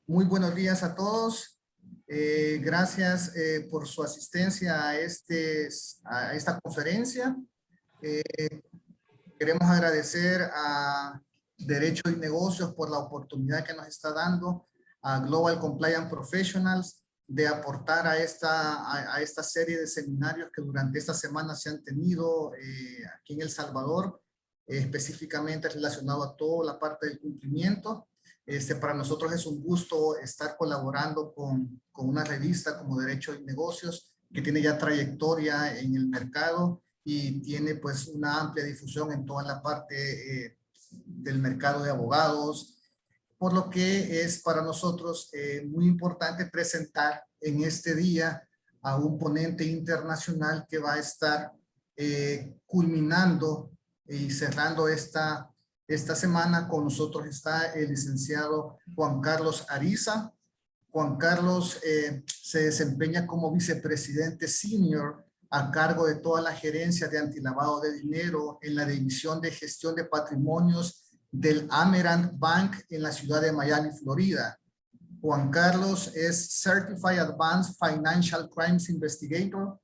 Muy buenos días a todos. Gracias por su asistencia a esta conferencia. Queremos agradecer a Derecho y Negocios por la oportunidad que nos está dando a Global Compliance Professionals de aportar a esta serie de seminarios que durante esta semana se han tenido aquí en El Salvador, específicamente relacionado a toda la parte del cumplimiento. Para nosotros es un gusto estar colaborando con una revista como Derecho y Negocios, que tiene ya trayectoria en el mercado y tiene pues una amplia difusión en toda la parte del mercado de abogados, por lo que es para nosotros muy importante presentar en este día a un ponente internacional que va a estar culminando y cerrando esta semana. Con nosotros está el licenciado Juan Carlos Ariza. Juan Carlos se desempeña como vicepresidente senior a cargo de toda la gerencia de antilavado de dinero en la división de gestión de patrimonios del Amerant Bank en la ciudad de Miami, Florida. Juan Carlos es Certified Advanced Financial Crimes Investigator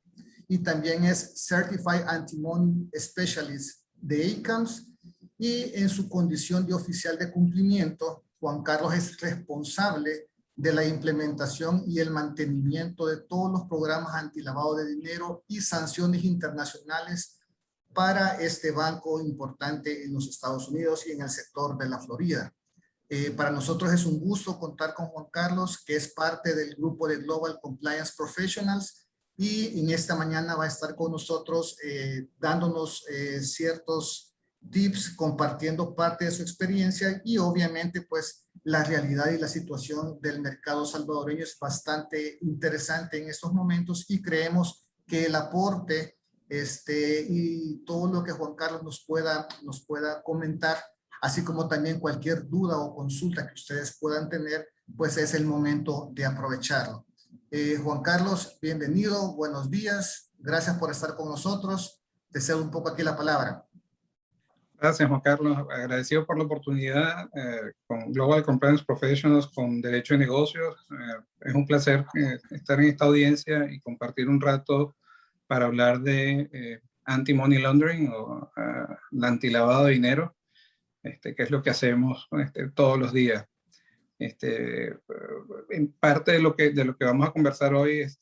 y también es Certified Anti-Money Specialist de ACAMS. Y en su condición de oficial de cumplimiento, Juan Carlos es responsable de la implementación y el mantenimiento de todos los programas antilavado de dinero y sanciones internacionales para este banco importante en los Estados Unidos y en el sector de la Florida. Para nosotros es un gusto contar con Juan Carlos, que es parte del grupo de Global Compliance Professionals, y en esta mañana va a estar con nosotros dándonos ciertos tips, compartiendo parte de su experiencia, y obviamente pues la realidad y la situación del mercado salvadoreño es bastante interesante en estos momentos, y creemos que el aporte y todo lo que Juan Carlos nos pueda comentar, así como también cualquier duda o consulta que ustedes puedan tener, pues es el momento de aprovecharlo. Juan Carlos, bienvenido, buenos días, gracias por estar con nosotros. Te cedo un poco aquí la palabra. Gracias, Juan Carlos. Agradecido por la oportunidad con Global Compliance Professionals, con Derecho y Negocios. Es un placer estar en esta audiencia y compartir un rato para hablar de anti-money laundering o el antilavado de dinero, que es lo que hacemos todos los días. En parte de lo que vamos a conversar hoy es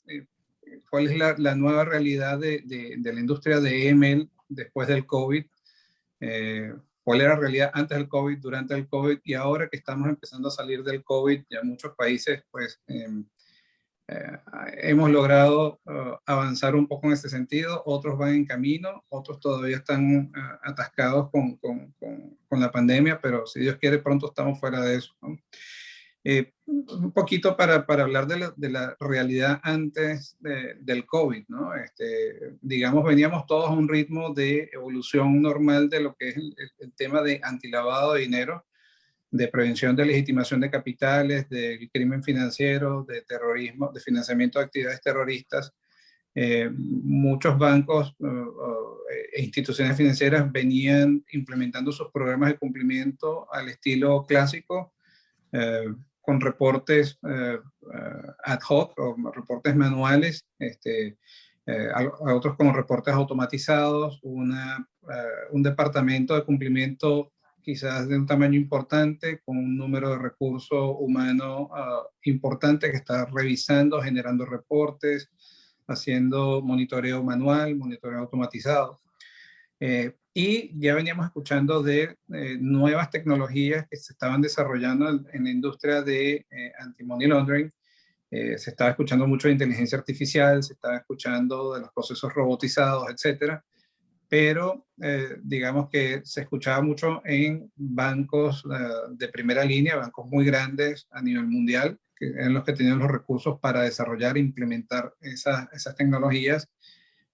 cuál es la nueva realidad de la industria de EML después del COVID. Cuál era la realidad antes del COVID, durante el COVID, y ahora que estamos empezando a salir del COVID, ya muchos países pues hemos logrado avanzar un poco en este sentido, otros van en camino, otros todavía están atascados con la pandemia, pero si Dios quiere pronto estamos fuera de eso, ¿no? Un poquito para hablar de la realidad antes del COVID, ¿no? Digamos, veníamos todos a un ritmo de evolución normal de lo que es el tema de antilavado de dinero, de prevención de legitimación de capitales, del crimen financiero, de terrorismo, de financiamiento de actividades terroristas. Muchos bancos e instituciones financieras venían implementando sus programas de cumplimiento al estilo clásico, con reportes ad hoc o reportes manuales, a otros con reportes automatizados, un departamento de cumplimiento quizás de un tamaño importante, con un número de recursos humanos importante que está revisando, generando reportes, haciendo monitoreo manual, monitoreo automatizado. Y ya veníamos escuchando de nuevas tecnologías que se estaban desarrollando en la industria de anti-money laundering. Se estaba escuchando mucho de inteligencia artificial, se estaba escuchando de los procesos robotizados, etcétera. Pero digamos que se escuchaba mucho en bancos de primera línea, bancos muy grandes a nivel mundial, que eran los que tenían los recursos para desarrollar e implementar esas tecnologías,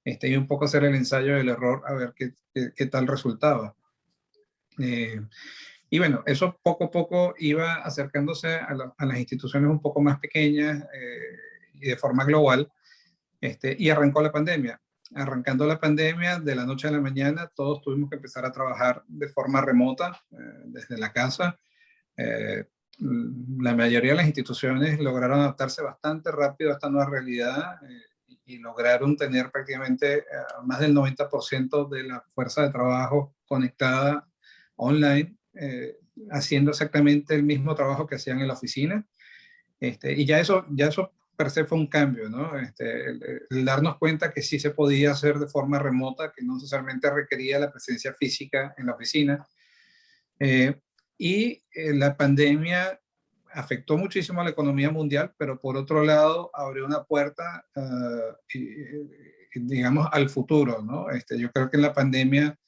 y un poco hacer el ensayo del error a ver qué tal resultaba. Y bueno, eso poco a poco iba acercándose a las instituciones un poco más pequeñas y de forma global, y arrancó la pandemia. arrancando la pandemia, de la noche a la mañana, todos tuvimos que empezar a trabajar de forma remota, desde la casa. La mayoría de las instituciones lograron adaptarse bastante rápido a esta nueva realidad, y lograron tener prácticamente más del 90% de la fuerza de trabajo conectada online, haciendo exactamente el mismo trabajo que hacían en la oficina. Y ya eso per se fue un cambio, ¿no? El darnos cuenta que sí se podía hacer de forma remota, que no necesariamente requería la presencia física en la oficina. La pandemia afectó muchísimo a la economía mundial, pero por otro lado abrió una puerta, digamos, al futuro, ¿no? Yo creo que en la pandemia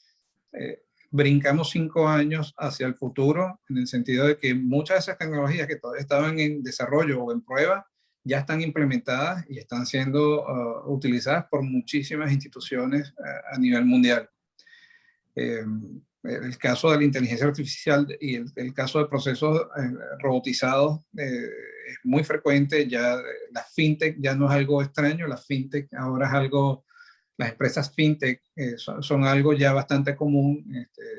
brincamos 5 años hacia el futuro, en el sentido de que muchas de esas tecnologías que todavía estaban en desarrollo o en prueba ya están implementadas y están siendo utilizadas por muchísimas instituciones a nivel mundial. El caso de la inteligencia artificial y el caso de procesos robotizados es muy frecuente. Ya la fintech ya no es algo extraño, la fintech ahora es algo, las empresas fintech son algo ya bastante común.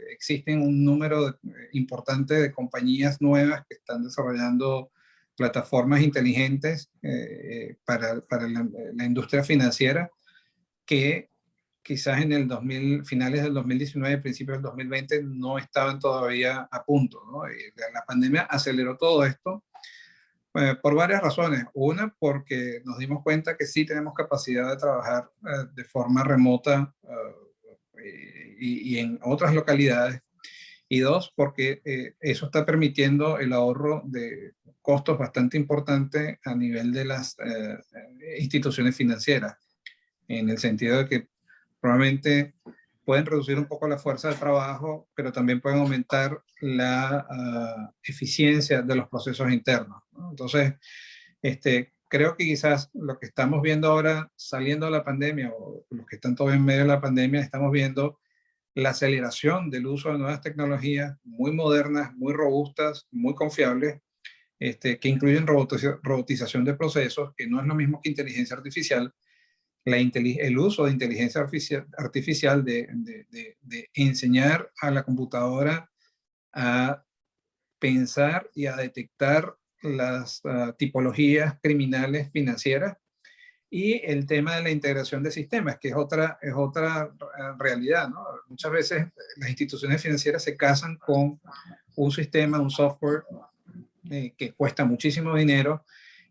Existen un número importante de compañías nuevas que están desarrollando plataformas inteligentes para la industria financiera, que quizás en el finales del 2019, principios del 2020, no estaban todavía a punto, ¿no? Y la pandemia aceleró todo esto por varias razones. Una, porque nos dimos cuenta que sí tenemos capacidad de trabajar de forma remota y en otras localidades. Y dos, porque eso está permitiendo el ahorro de costos bastante importantes a nivel de las instituciones financieras, en el sentido de que probablemente pueden reducir un poco la fuerza de trabajo, pero también pueden aumentar la eficiencia de los procesos internos, ¿no? Entonces, creo que quizás lo que estamos viendo ahora saliendo de la pandemia, o los que están todavía en medio de la pandemia, estamos viendo la aceleración del uso de nuevas tecnologías muy modernas, muy robustas, muy confiables, que incluyen robotización de procesos, que no es lo mismo que inteligencia artificial. El uso de inteligencia artificial de enseñar a la computadora a pensar y a detectar las tipologías criminales financieras, y el tema de la integración de sistemas, que es otra realidad, ¿no? Muchas veces las instituciones financieras se casan con un sistema, un software que cuesta muchísimo dinero,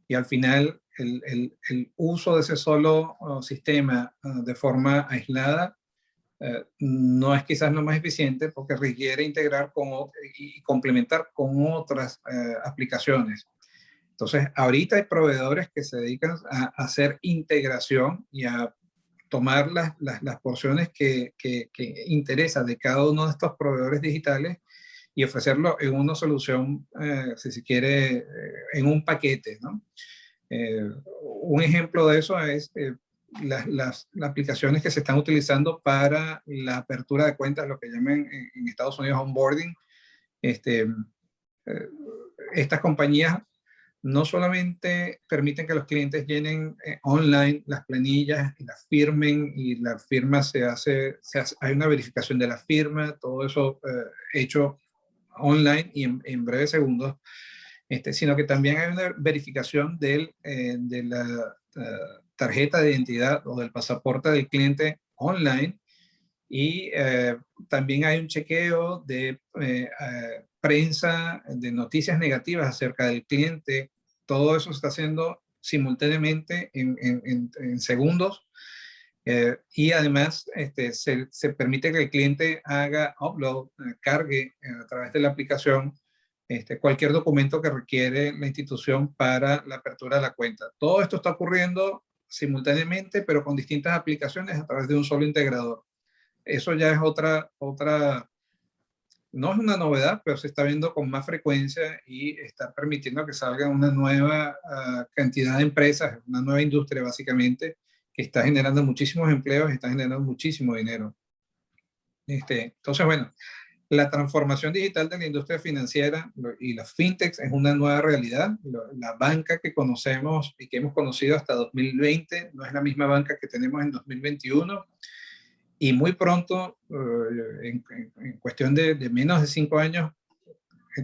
y al final el uso de ese solo sistema de forma aislada no es quizás lo más eficiente, porque requiere integrar y complementar con otras aplicaciones. Entonces, ahorita hay proveedores que se dedican a hacer integración y a tomar las porciones que interesan de cada uno de estos proveedores digitales y ofrecerlo en una solución, si se quiere, en un paquete, ¿no? Un ejemplo de eso es las aplicaciones que se están utilizando para la apertura de cuentas, lo que llaman en Estados Unidos onboarding. Estas compañías no solamente permiten que los clientes llenen online las planillas y las firmen, y la firma hay una verificación de la firma, todo eso hecho online y en breves segundos, sino que también hay una verificación de la tarjeta de identidad o del pasaporte del cliente online, y también hay un chequeo de prensa, de noticias negativas acerca del cliente. Todo eso se está haciendo simultáneamente en segundos, y además se permite que el cliente haga upload, cargue a través de la aplicación cualquier documento que requiere la institución para la apertura de la cuenta. Todo esto está ocurriendo simultáneamente, pero con distintas aplicaciones a través de un solo integrador. Eso ya es no es una novedad, pero se está viendo con más frecuencia y está permitiendo que salga una nueva cantidad de empresas, una nueva industria básicamente, que está generando muchísimos empleos y está generando muchísimo dinero. Entonces, bueno, La transformación digital de la industria financiera y las fintechs es una nueva realidad. La banca que conocemos y que hemos conocido hasta 2020 no es la misma banca que tenemos en 2021. Y muy pronto, en cuestión de menos de 5 años,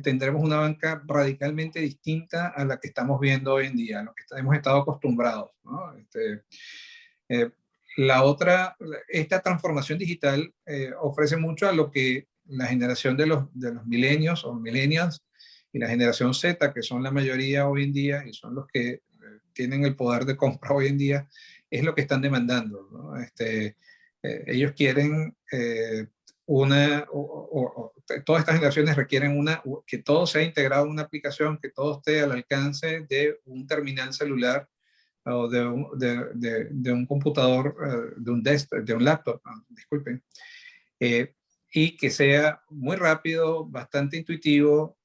tendremos una banca radicalmente distinta a la que estamos viendo hoy en día, a lo que hemos estado acostumbrados, ¿no? Eh, esta transformación digital ofrece mucho a lo que la generación de los milenios o millennials y la generación Z, que son la mayoría hoy en día y son los que tienen el poder de compra hoy en día, es lo que están demandando, ¿no? Ellos quieren todas estas generaciones requieren que todo sea integrado en una aplicación, que todo esté al alcance de un terminal celular o de un computador, de un desktop, de un laptop, disculpen, y que sea muy rápido, bastante intuitivo,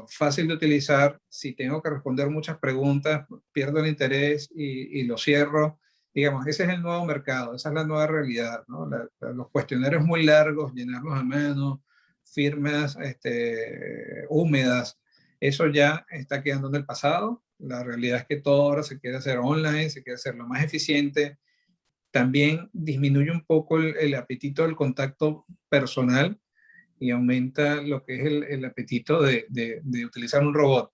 fácil de utilizar. Si tengo que responder muchas preguntas, pierdo el interés y lo cierro. Digamos, ese es el nuevo mercado, esa es la nueva realidad, ¿no? Los cuestionarios muy largos, llenarlos a mano, firmas húmedas, eso ya está quedando en el pasado. La realidad es que todo ahora se quiere hacer online, se quiere hacer lo más eficiente. También disminuye un poco el apetito del contacto personal y aumenta lo que es el apetito de utilizar un robot.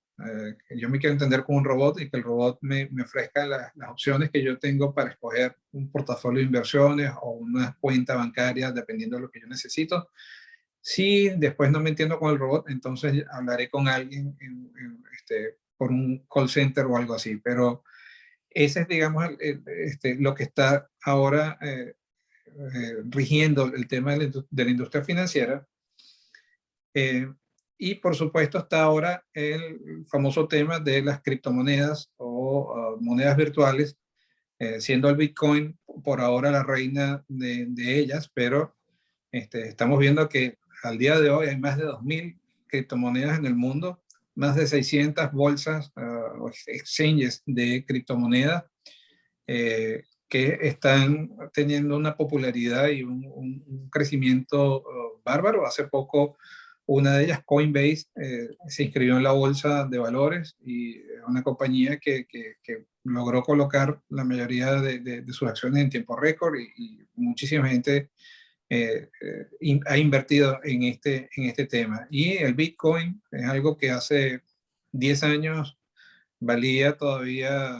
Yo me quiero entender como un robot y que el robot me ofrezca las opciones que yo tengo para escoger un portafolio de inversiones o una cuenta bancaria, dependiendo de lo que yo necesito. Si después no me entiendo con el robot, entonces hablaré con alguien por un call center o algo así. Pero ese es, digamos, lo que está ahora rigiendo el tema de la industria financiera. Y por supuesto está ahora el famoso tema de las criptomonedas o monedas virtuales, siendo el Bitcoin por ahora la reina de ellas, pero estamos viendo que al día de hoy hay más de 2.000 criptomonedas en el mundo, más de 600 bolsas o exchanges de criptomonedas que están teniendo una popularidad y un crecimiento bárbaro. Hace poco una de ellas, Coinbase, se inscribió en la bolsa de valores y es una compañía que logró colocar la mayoría de sus acciones en tiempo récord y muchísima gente ha invertido en este tema. Y el Bitcoin es algo que hace 10 años valía todavía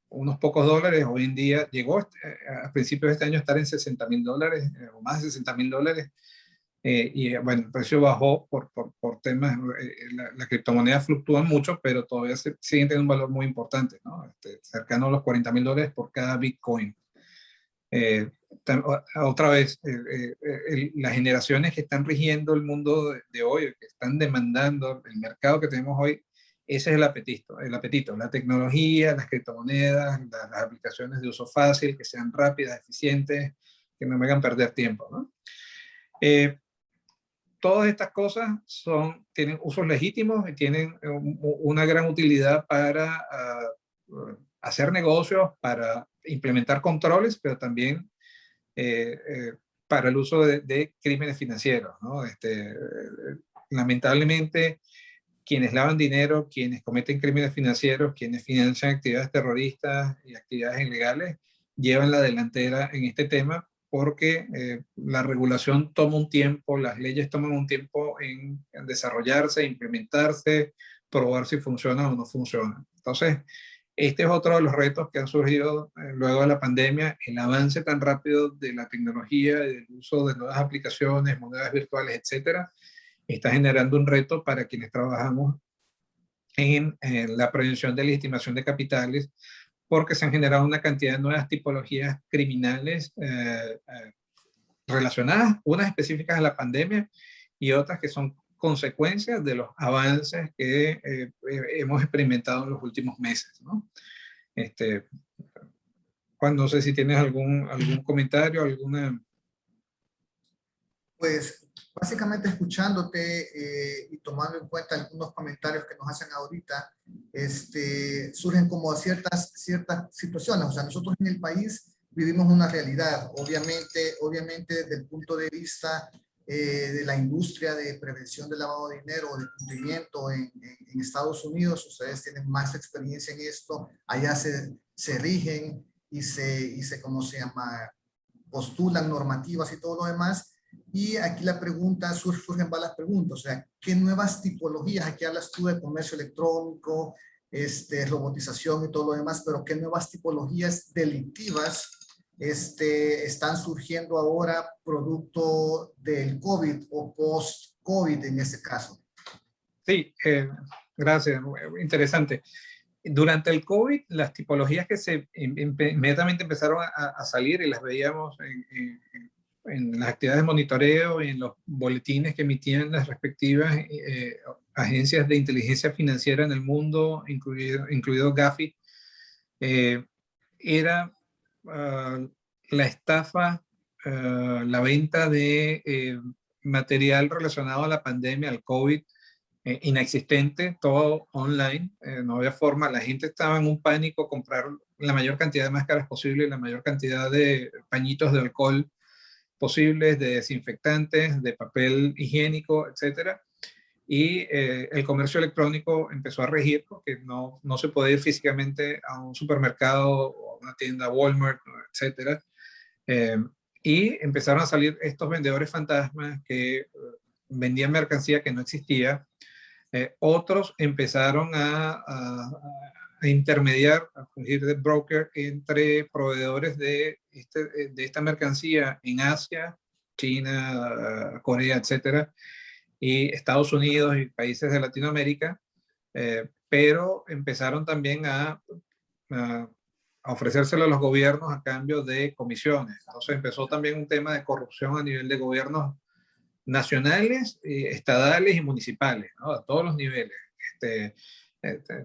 unos pocos dólares. Hoy en día llegó a principios de este año a estar en $60,000 o más de $60,000. Y bueno, el precio bajó por temas, la criptomoneda fluctúa mucho, pero todavía siguen teniendo un valor muy importante, ¿no? Cercano a los $40,000 por cada Bitcoin. Otra vez, las generaciones que están rigiendo el mundo de hoy, que están demandando el mercado que tenemos hoy, ese es el apetito, la tecnología, las criptomonedas, las aplicaciones de uso fácil, que sean rápidas, eficientes, que no me hagan perder tiempo, ¿no? Todas estas cosas tienen usos legítimos y tienen una gran utilidad para hacer negocios, para implementar controles, pero también para el uso de crímenes financieros, ¿no? Lamentablemente, quienes lavan dinero, quienes cometen crímenes financieros, quienes financian actividades terroristas y actividades ilegales, llevan la delantera en este tema porque la regulación toma un tiempo, las leyes toman un tiempo en desarrollarse, implementarse, probar si funcionan o no funcionan. Entonces, este es otro de los retos que han surgido luego de la pandemia, el avance tan rápido de la tecnología y del uso de nuevas aplicaciones, monedas virtuales, etcétera, está generando un reto para quienes trabajamos en la prevención de legitimación de capitales, porque se han generado una cantidad de nuevas tipologías criminales relacionadas, unas específicas a la pandemia y otras que son consecuencias de los avances que hemos experimentado en los últimos meses, ¿no? Juan, no sé si tienes algún comentario, alguna... Pues básicamente escuchándote y tomando en cuenta algunos comentarios que nos hacen ahorita, surgen como ciertas situaciones. O sea, nosotros en el país vivimos una realidad, obviamente desde el punto de vista de la industria de prevención del lavado de dinero, de cumplimiento en Estados Unidos. Ustedes tienen más experiencia en esto. Allá se rigen ¿cómo se llama? Postulan normativas y todo lo demás. Y aquí la pregunta, surgen varias preguntas, o sea, ¿qué nuevas tipologías? Aquí hablas tú de comercio electrónico, robotización y todo lo demás, pero ¿qué nuevas tipologías delictivas están surgiendo ahora producto del COVID o post-COVID en este caso? Sí, gracias, interesante. Durante el COVID, las tipologías que inmediatamente empezaron a salir y las veíamos en las actividades de monitoreo y en los boletines que emitían las respectivas agencias de inteligencia financiera en el mundo, incluido Gafi, era la estafa, la venta de material relacionado a la pandemia, al COVID, inexistente, todo online, no había forma, la gente estaba en un pánico, comprar la mayor cantidad de máscaras posible, la mayor cantidad de pañitos de alcohol posibles, de desinfectantes, de papel higiénico, etcétera. Y el comercio electrónico empezó a regir porque no se podía ir físicamente a un supermercado o a una tienda Walmart, etcétera. Y empezaron a salir estos vendedores fantasmas que vendían mercancía que no existía. Otros empezaron a intermediar, a fungir de broker entre proveedores de esta mercancía en Asia, China, Corea, etcétera, y Estados Unidos y países de Latinoamérica, pero empezaron también a ofrecérselo a los gobiernos a cambio de comisiones. Entonces empezó también un tema de corrupción a nivel de gobiernos nacionales, estadales y municipales, ¿no? A todos los niveles.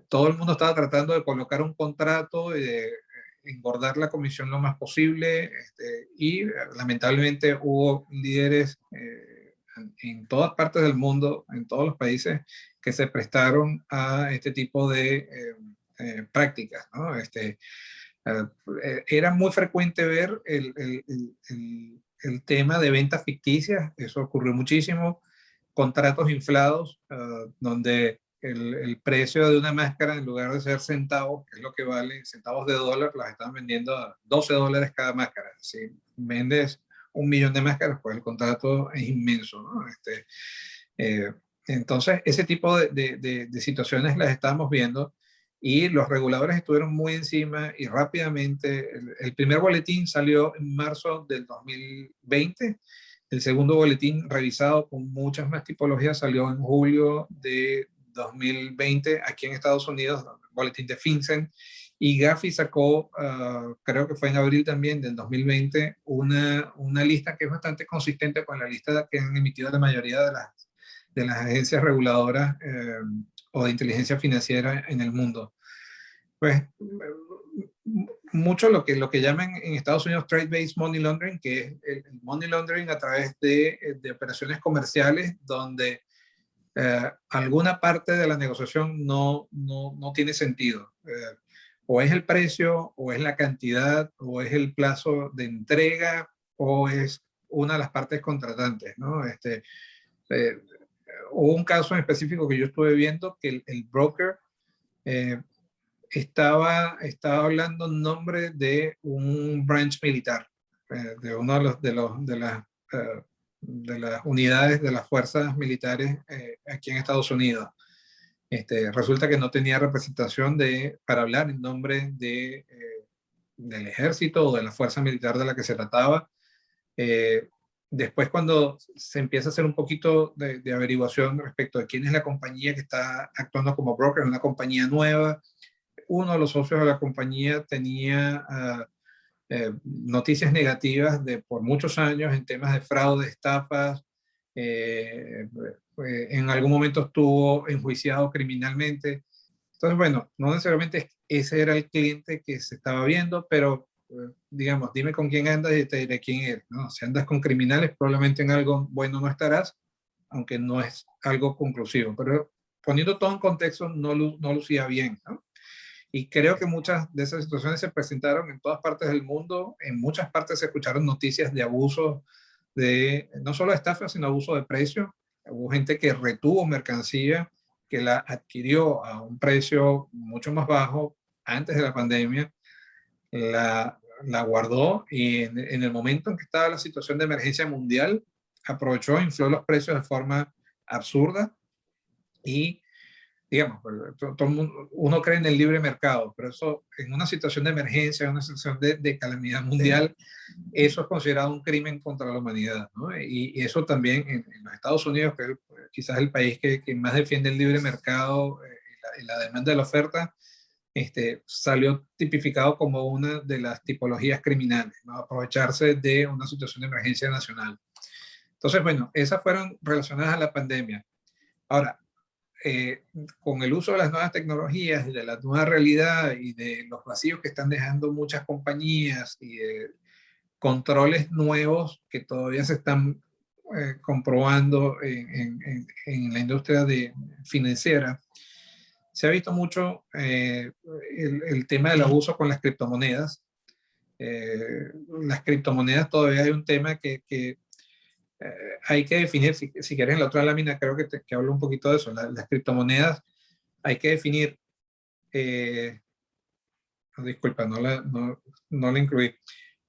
Todo el mundo estaba tratando de colocar un contrato y de engordar la comisión lo más posible, y lamentablemente hubo líderes en todas partes del mundo, en todos los países, que se prestaron a este tipo de prácticas, ¿no? Era muy frecuente ver el tema de ventas ficticias, eso ocurrió muchísimo, contratos inflados, donde el precio de una máscara, en lugar de ser centavos, que es lo que vale, centavos de dólar, las están vendiendo a $12 cada máscara. Si vendes 1 millón de máscaras, pues el contrato es inmenso, ¿no? Entonces, ese tipo de situaciones las estamos viendo y los reguladores estuvieron muy encima y rápidamente. El primer boletín salió en marzo del 2020, el segundo boletín revisado con muchas más tipologías salió en julio de 2020 aquí en Estados Unidos, el boletín de FinCEN, y Gafi sacó, creo que fue en abril también del 2020, una lista que es bastante consistente con la lista que han emitido la mayoría de las agencias reguladoras o de inteligencia financiera en el mundo. Pues mucho lo que llaman en Estados Unidos trade-based money laundering, que es el money laundering a través de operaciones comerciales donde alguna parte de la negociación no tiene sentido. O es el precio, o es la cantidad, o es el plazo de entrega, o es una de las partes contratantes, ¿no? Hubo un caso en específico que yo estuve viendo que el broker estaba hablando en nombre de un branch militar, de uno de las unidades de las fuerzas militares aquí en Estados Unidos. Resulta que no tenía representación para hablar en nombre del ejército o de la fuerza militar de la que se trataba. Después, cuando se empieza a hacer un poquito de averiguación respecto de quién es la compañía que está actuando como broker, una compañía nueva, uno de los socios de la compañía tenía noticias negativas por muchos años en temas de fraude, estafas. En algún momento estuvo enjuiciado criminalmente. Entonces, bueno, no necesariamente ese era el cliente que se estaba viendo, pero digamos, dime con quién andas y te diré quién eres, ¿no? Si andas con criminales, probablemente en algo bueno no estarás, aunque no es algo conclusivo. Pero poniendo todo en contexto, no lucía bien, ¿no? Y creo que muchas de esas situaciones se presentaron en todas partes del mundo. En muchas partes se escucharon noticias de abusos de no solo estafa, sino abuso de precio. Hubo gente que retuvo mercancía, que la adquirió a un precio mucho más bajo antes de la pandemia, la guardó y en el momento en que estaba la situación de emergencia mundial, aprovechó, infló los precios de forma absurda y, digamos, uno cree en el libre mercado, pero eso en una situación de emergencia, en una situación de calamidad mundial, eso es considerado un crimen contra la humanidad, ¿no? Y eso también en los Estados Unidos, que es quizás el país que más defiende el libre mercado y la demanda de la oferta, salió tipificado como una de las tipologías criminales, ¿no? Aprovecharse de una situación de emergencia nacional. Entonces, bueno, esas fueron relacionadas a la pandemia. Ahora, con el uso de las nuevas tecnologías y de la nueva realidad y de los vacíos que están dejando muchas compañías y de controles nuevos que todavía se están comprobando en la industria financiera, se ha visto mucho el tema del abuso con las criptomonedas. Las criptomonedas todavía hay un tema que hay que definir, si quieres en la otra lámina creo que hablo un poquito de eso, las criptomonedas hay que definir, disculpa, no la incluí,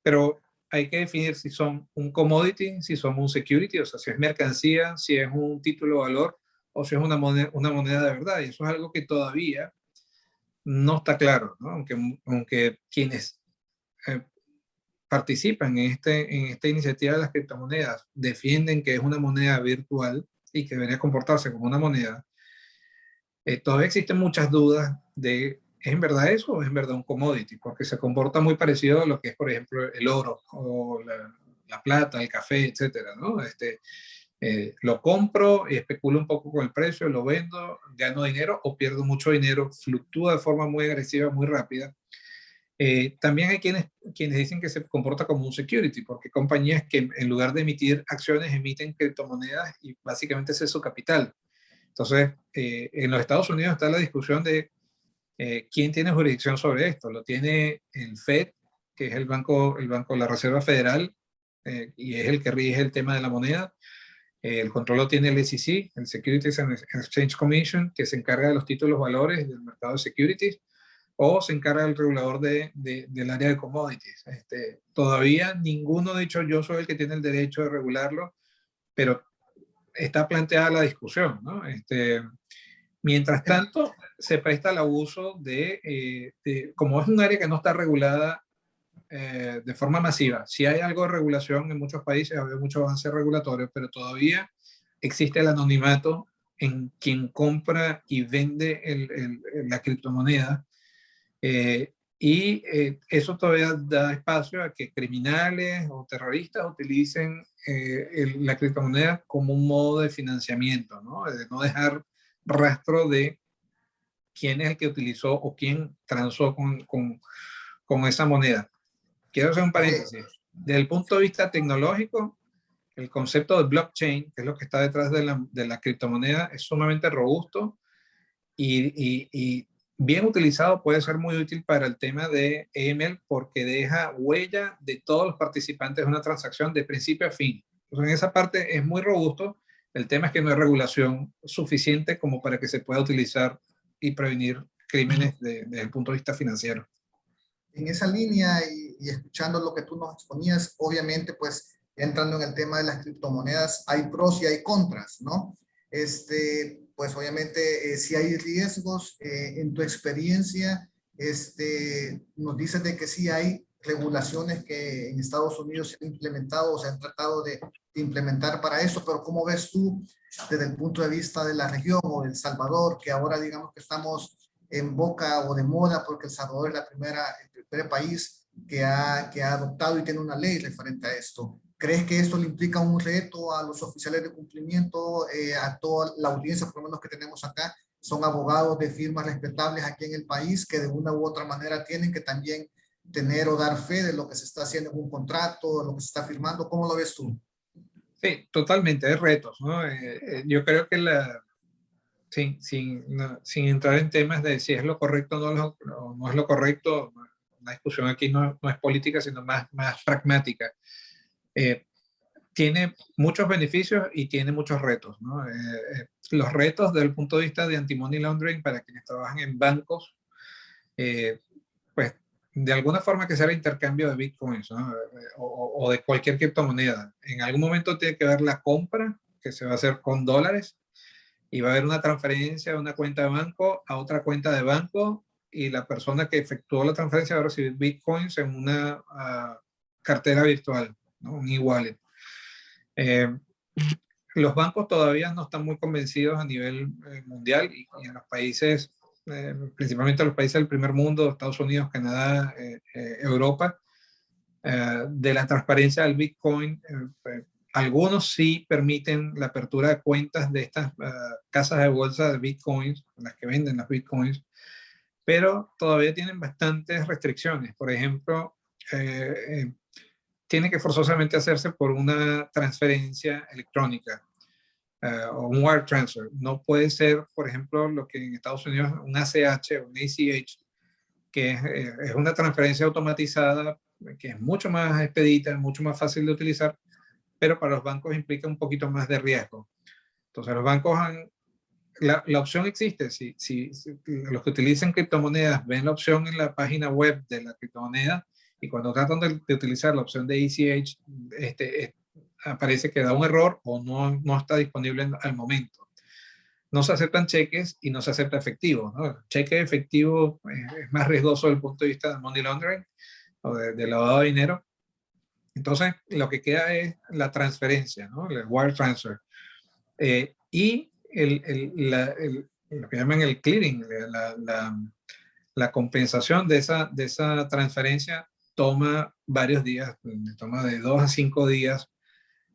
pero hay que definir si son un commodity, si son un security, o sea, si es mercancía, si es un título de valor o si es una moneda de verdad. Y eso es algo que todavía no está claro, ¿no? Aunque quienes participan en esta iniciativa de las criptomonedas defienden que es una moneda virtual y que debería comportarse como una moneda, todavía existen muchas dudas de ¿es en verdad eso o es en verdad un commodity? Porque se comporta muy parecido a lo que es, por ejemplo, el oro o la plata, el café, etcétera, ¿no? Lo compro y especulo un poco con el precio, lo vendo, gano dinero o pierdo mucho dinero, fluctúa de forma muy agresiva, muy rápida. También hay quienes dicen que se comporta como un security, porque hay compañías que en lugar de emitir acciones emiten criptomonedas y básicamente ese es su capital. Entonces, en los Estados Unidos está la discusión de quién tiene jurisdicción sobre esto. Lo tiene el Fed, que es el banco de la Reserva Federal, y es el que rige el tema de la moneda. El control lo tiene el SEC, el Securities and Exchange Commission, que se encarga de los títulos valores del mercado de securities, o se encarga el regulador del área de commodities. Todavía ninguno ha dicho yo soy el que tiene el derecho de regularlo, pero está planteada la discusión, ¿no? Mientras tanto, se presta al abuso como es un área que no está regulada de forma masiva. Si hay algo de regulación en muchos países, ha habido mucho avance regulatorio, pero todavía existe el anonimato en quien compra y vende la criptomoneda. Eso todavía da espacio a que criminales o terroristas utilicen la criptomoneda como un modo de financiamiento, ¿no? De no dejar rastro de quién es el que utilizó o quién transó con esa moneda. Quiero hacer un paréntesis. Desde el punto de vista tecnológico, el concepto de blockchain, que es lo que está detrás de la criptomoneda, es sumamente robusto y bien utilizado puede ser muy útil para el tema de AML porque deja huella de todos los participantes de una transacción de principio a fin. Entonces, en esa parte es muy robusto. El tema es que no hay regulación suficiente como para que se pueda utilizar y prevenir crímenes desde el punto de vista financiero. En esa línea y escuchando lo que tú nos exponías, obviamente, pues entrando en el tema de las criptomonedas, hay pros y hay contras, ¿no? Pues obviamente, si hay riesgos, en tu experiencia, nos dices de que sí hay regulaciones que en Estados Unidos se han implementado o se han tratado de implementar para eso, pero ¿cómo ves tú desde el punto de vista de la región o de El Salvador, que ahora digamos que estamos en boca o de moda porque El Salvador es el primer país que ha adoptado y tiene una ley referente a esto? ¿Crees que esto le implica un reto a los oficiales de cumplimiento, a toda la audiencia, por lo menos que tenemos acá? Son abogados de firmas respetables aquí en el país que de una u otra manera tienen que también tener o dar fe de lo que se está haciendo en un contrato, de lo que se está firmando. ¿Cómo lo ves tú? Sí, totalmente, hay retos, ¿no? Yo creo que sin entrar en temas de si es lo correcto o no es lo correcto, la discusión aquí no es política, sino más pragmática. tiene muchos beneficios y tiene muchos retos, ¿no? Los retos desde el punto de vista de anti-money laundering para quienes trabajan en bancos, pues de alguna forma que sea el intercambio de bitcoins, ¿no? O de cualquier criptomoneda. En algún momento tiene que haber la compra que se va a hacer con dólares y va a haber una transferencia de una cuenta de banco a otra cuenta de banco y la persona que efectuó la transferencia va a recibir bitcoins en una cartera virtual, ¿no? Un e-wallet. Los bancos todavía no están muy convencidos a nivel mundial y en los países, principalmente los países del primer mundo, Estados Unidos, Canadá, Europa, de la transparencia del Bitcoin. Algunos sí permiten la apertura de cuentas de estas casas de bolsa de Bitcoins, las que venden los Bitcoins, pero todavía tienen bastantes restricciones. Por ejemplo, tiene que forzosamente hacerse por una transferencia electrónica o un wire transfer. No puede ser, por ejemplo, lo que en Estados Unidos un ACH o un ACH, que es una transferencia automatizada que es mucho más expedita, mucho más fácil de utilizar, pero para los bancos implica un poquito más de riesgo. Entonces los bancos la opción existe. Si los que utilizan criptomonedas ven la opción en la página web de la criptomoneda y cuando tratan de utilizar la opción de ACH, aparece que da un error o no está disponible al momento. No se aceptan cheques y no se acepta efectivo, ¿no? El cheque efectivo es más riesgoso desde el punto de vista de money laundering o de lavado de dinero. Entonces, lo que queda es la transferencia, ¿no? El wire transfer. Y lo que llaman el clearing, la compensación de esa transferencia toma varios días, toma de 2 a 5 días.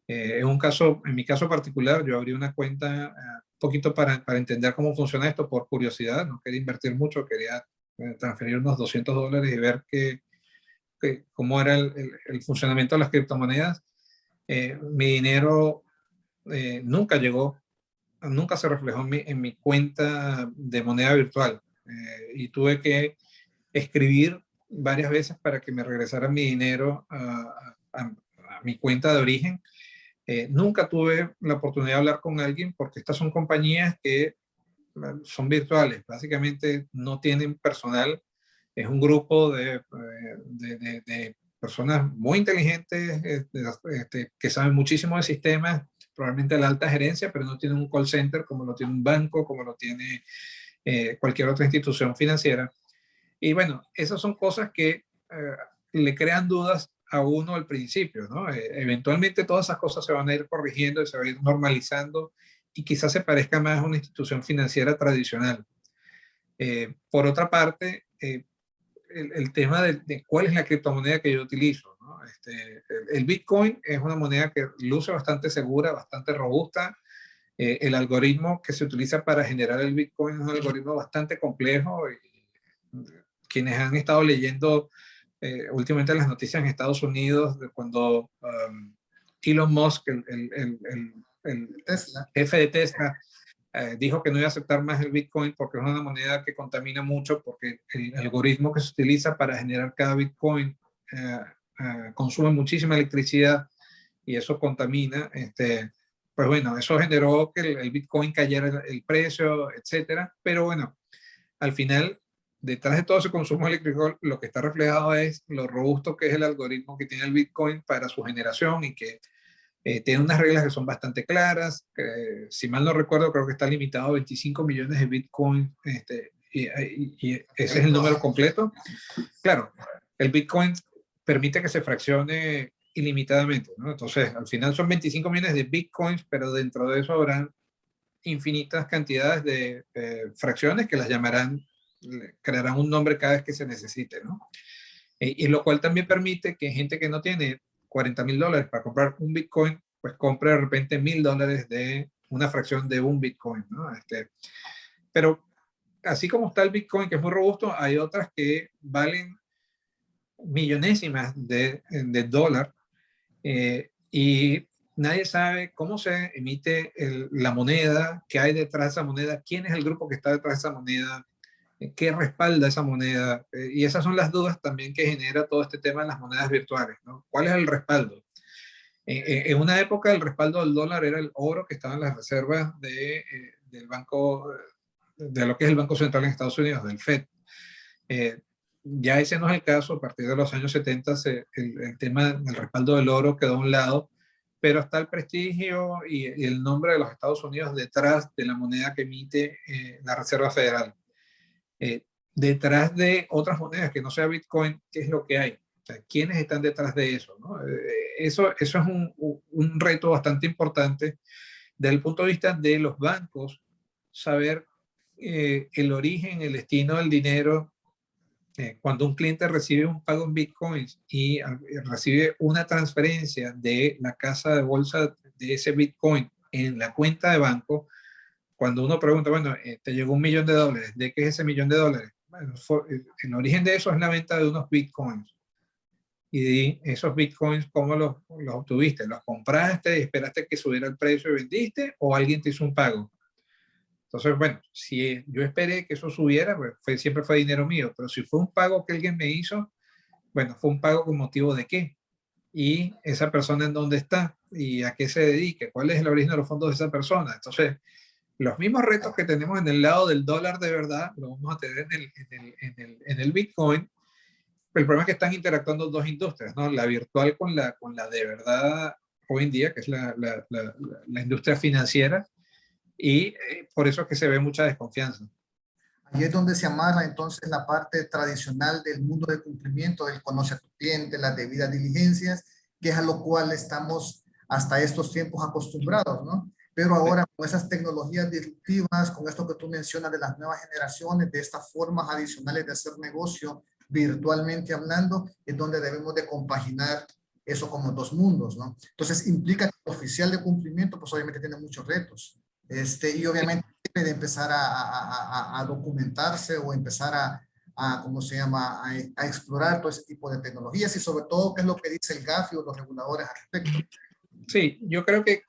En mi caso particular, yo abrí una cuenta un poquito para entender cómo funciona esto por curiosidad, no quería invertir mucho, quería transferir unos $200 y ver cómo era el funcionamiento de las criptomonedas. Mi dinero nunca llegó, nunca se reflejó en mi cuenta de moneda virtual y tuve que escribir varias veces para que me regresara mi dinero a mi cuenta de origen. Nunca tuve la oportunidad de hablar con alguien porque estas son compañías que son virtuales, básicamente no tienen personal, es un grupo de personas muy inteligentes que saben muchísimo de sistemas, probablemente la alta gerencia, pero no tienen un call center como lo tiene un banco, como lo tiene cualquier otra institución financiera. Y bueno, esas son cosas que le crean dudas a uno al principio, ¿no? Eventualmente todas esas cosas se van a ir corrigiendo y se va a ir normalizando y quizás se parezca más a una institución financiera tradicional. Por otra parte, el tema de cuál es la criptomoneda que yo utilizo, ¿no? El Bitcoin es una moneda que luce bastante segura, bastante robusta. El algoritmo que se utiliza para generar el Bitcoin es un algoritmo bastante complejo. Quienes han estado leyendo últimamente las noticias en Estados Unidos de cuando Elon Musk, el jefe de Tesla, dijo que no iba a aceptar más el Bitcoin porque es una moneda que contamina mucho, porque el algoritmo que se utiliza para generar cada Bitcoin consume muchísima electricidad y eso contamina. Pues bueno, eso generó que el Bitcoin cayera el precio, etcétera. Pero bueno, al final, detrás de todo ese consumo eléctrico, lo que está reflejado es lo robusto que es el algoritmo que tiene el Bitcoin para su generación y que tiene unas reglas que son bastante claras. Si mal no recuerdo, creo que está limitado a 25 millones de Bitcoin y ese es el número completo. Claro, el Bitcoin permite que se fraccione ilimitadamente, ¿no? Entonces, al final son 25 millones de Bitcoins, pero dentro de eso habrán infinitas cantidades de fracciones que las llamarán, crearán un nombre cada vez que se necesite, ¿no? Y lo cual también permite que gente que no tiene $40,000 para comprar un Bitcoin, pues compre de repente $1,000 de una fracción de un Bitcoin, ¿no? Pero así como está el Bitcoin, que es muy robusto, hay otras que valen millonésimas de dólar y nadie sabe cómo se emite la moneda, qué hay detrás de esa moneda, quién es el grupo que está detrás de esa moneda, qué respalda esa moneda. Y esas son las dudas también que genera todo este tema de las monedas virtuales, ¿no? ¿Cuál es el respaldo? En una época el respaldo del dólar era el oro que estaba en las reservas del banco, de lo que es el Banco Central en Estados Unidos, del Fed. Ya ese no es el caso. A partir de los años 70 el tema del respaldo del oro quedó a un lado, pero está el prestigio y el nombre de los Estados Unidos detrás de la moneda que emite la Reserva Federal. Detrás de otras monedas que no sea Bitcoin, ¿qué es lo que hay? O sea, ¿quiénes están detrás de eso? ¿No? Eso es un reto bastante importante desde el punto de vista de los bancos, saber el origen, el destino del dinero. Cuando un cliente recibe un pago en Bitcoins y recibe una transferencia de la casa de bolsa de ese Bitcoin en la cuenta de banco, cuando uno pregunta, bueno, te llegó $1.000.000, ¿de qué es ese $1.000.000? Bueno, el origen de eso es la venta de unos Bitcoins. Y esos Bitcoins, ¿cómo los obtuviste? ¿Los compraste y esperaste que subiera el precio y vendiste? ¿O alguien te hizo un pago? Entonces, bueno, si yo esperé que eso subiera, pues siempre fue dinero mío, pero si fue un pago que alguien me hizo, bueno, fue un pago con motivo de qué, y esa persona en dónde está, y a qué se dedica, cuál es el origen de los fondos de esa persona. Entonces, los mismos retos que tenemos en el lado del dólar de verdad, lo vamos a tener en el Bitcoin. El problema es que están interactuando dos industrias, ¿no? La virtual con la de verdad hoy en día, que es la industria financiera, y por eso es que se ve mucha desconfianza. Ahí es donde se amarra entonces la parte tradicional del mundo de cumplimiento, del conoce a tu cliente, las debidas diligencias, que es a lo cual estamos hasta estos tiempos acostumbrados, ¿no? Pero ahora con esas tecnologías disruptivas, con esto que tú mencionas de las nuevas generaciones, de estas formas adicionales de hacer negocio virtualmente hablando, es donde debemos de compaginar eso como dos mundos, ¿no? Entonces implica que el oficial de cumplimiento, pues obviamente tiene muchos retos. Y obviamente de empezar a documentarse o empezar ¿cómo se llama?, a explorar todo ese tipo de tecnologías y sobre todo qué es lo que dice el GAFI o los reguladores al respecto. Sí, yo creo que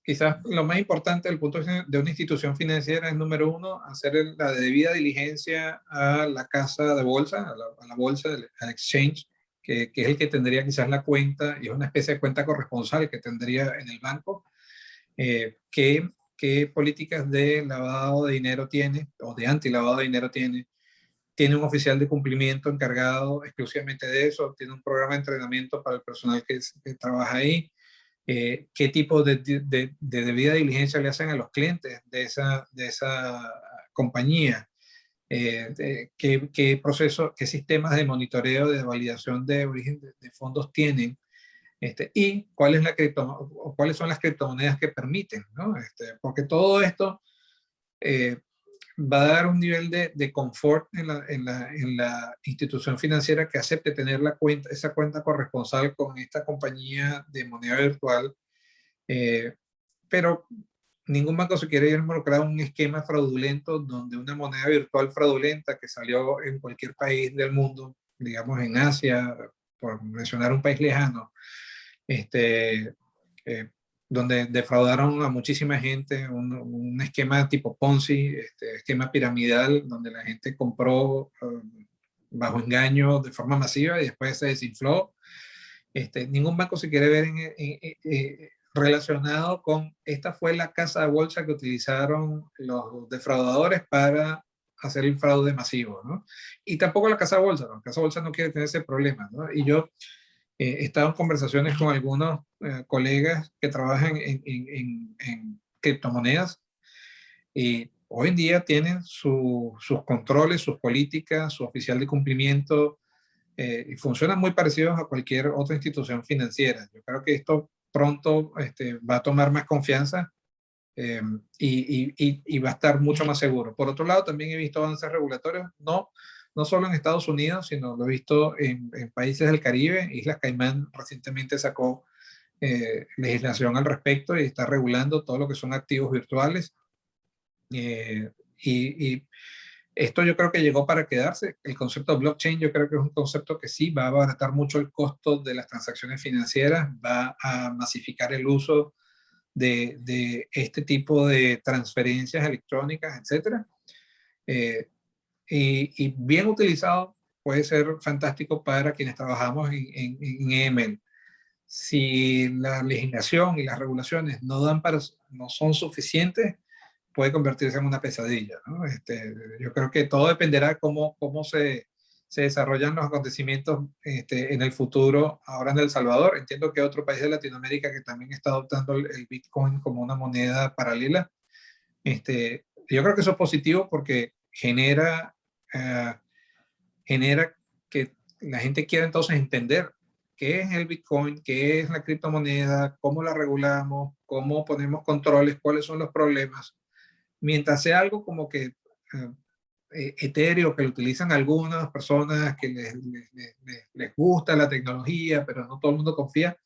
quizás lo más importante desde el punto de una institución financiera es, número uno, hacer la debida diligencia a la casa de bolsa, a la bolsa, al exchange, que es el que tendría quizás la cuenta, y es una especie de cuenta corresponsal que tendría en el banco. ¿Qué políticas de lavado de dinero tiene o de antilavado de dinero tiene? Tiene un oficial de cumplimiento encargado exclusivamente de eso, tiene un programa de entrenamiento para el personal que trabaja ahí. ¿Qué tipo de debida diligencia le hacen a los clientes de esa compañía? ¿Qué proceso, qué sistemas de monitoreo, de validación de origen de fondos tienen? Y cuáles son las criptomonedas que permiten, ¿no? Porque todo esto va a dar un nivel de confort en la institución financiera que acepte tener esa cuenta corresponsal con esta compañía de moneda virtual, pero ningún banco se quiere ir involucrado en un esquema fraudulento donde una moneda virtual fraudulenta que salió en cualquier país del mundo, digamos en Asia, por mencionar un país lejano, donde defraudaron a muchísima gente, un esquema tipo Ponzi, esquema piramidal, donde la gente compró bajo engaño de forma masiva y después se desinfló. Ningún banco se quiere ver relacionado con, esta fue la casa de bolsa que utilizaron los defraudadores para hacer el fraude masivo, ¿no? Y tampoco la casa de bolsa, ¿no? La casa de bolsa no quiere tener ese problema, ¿no? Y yo he estado en conversaciones con algunos colegas que trabajan en criptomonedas y hoy en día tienen sus controles, sus políticas, su oficial de cumplimiento, y funcionan muy parecidos a cualquier otra institución financiera. Yo creo que esto pronto va a tomar más confianza y va a estar mucho más seguro. Por otro lado, también he visto avances regulatorios, no solo en Estados Unidos, sino lo he visto en países del Caribe. Islas Caimán recientemente sacó legislación al respecto y está regulando todo lo que son activos virtuales. Y esto yo creo que llegó para quedarse. El concepto de blockchain yo creo que es un concepto que sí va a abaratar mucho el costo de las transacciones financieras, va a masificar el uso de este tipo de transferencias electrónicas, etcétera. Y bien utilizado puede ser fantástico para quienes trabajamos en EML. si la legislación y las regulaciones no son suficientes, puede convertirse en una pesadilla, ¿no? Yo creo que todo dependerá cómo se desarrollan los acontecimientos en el futuro. Ahora en El Salvador, entiendo que otro país de Latinoamérica que también está adoptando el Bitcoin como una moneda paralela. Yo creo que eso es positivo porque genera que la gente quiera entonces entender qué es el Bitcoin, qué es la criptomoneda, cómo la regulamos, cómo ponemos controles, cuáles son los problemas. Mientras sea algo como que etéreo, que lo utilizan algunas personas, que les gusta la tecnología, pero no todo el mundo confía,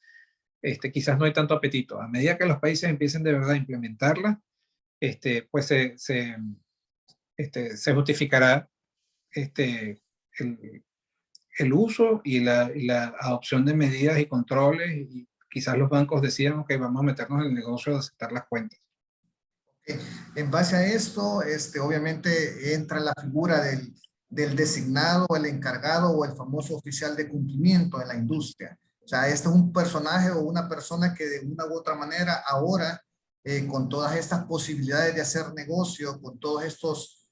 quizás no hay tanto apetito. A medida que los países empiecen de verdad a implementarla, pues se justificará el, el uso y la adopción de medidas y controles, y quizás los bancos decidan, ok, vamos a meternos en el negocio de aceptar las cuentas. En base a esto, obviamente entra la figura del designado, el encargado o el famoso oficial de cumplimiento de la industria. O sea, este es un personaje o una persona que de una u otra manera ahora, con todas estas posibilidades de hacer negocio, con todos estos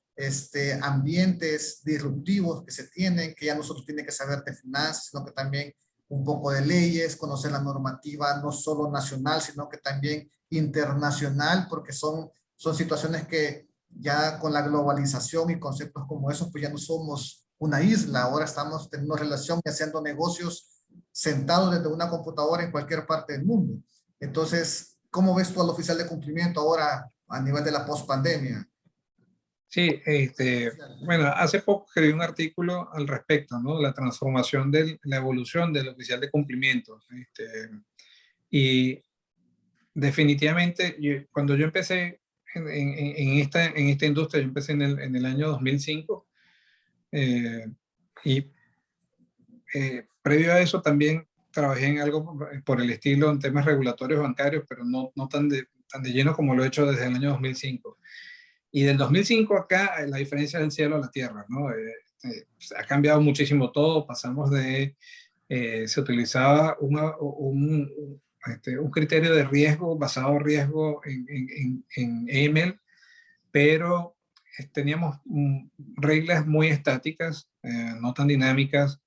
ambientes disruptivos que se tienen, que ya no solo tiene que saber de finanzas, sino que también un poco de leyes, conocer la normativa no solo nacional, sino que también internacional, porque son situaciones que ya con la globalización y conceptos como esos, pues ya no somos una isla, ahora estamos teniendo relación y haciendo negocios sentados desde una computadora en cualquier parte del mundo. Entonces, ¿cómo ves tú al oficial de cumplimiento ahora a nivel de la post-pandemia? Sí, bueno, hace poco escribí un artículo al respecto, ¿no? La transformación la evolución del oficial de cumplimiento. Y definitivamente, cuando yo empecé en esta industria, yo empecé en el año 2005, y previo a eso también trabajé en algo por el estilo en temas regulatorios bancarios, pero no tan de lleno como lo he hecho desde el año 2005. Y del 2005 acá, la diferencia del cielo a la tierra, ¿no? Ha cambiado muchísimo todo, pasamos se utilizaba un criterio de riesgo basado en riesgo en AML, pero teníamos reglas muy estáticas, no tan dinámicas.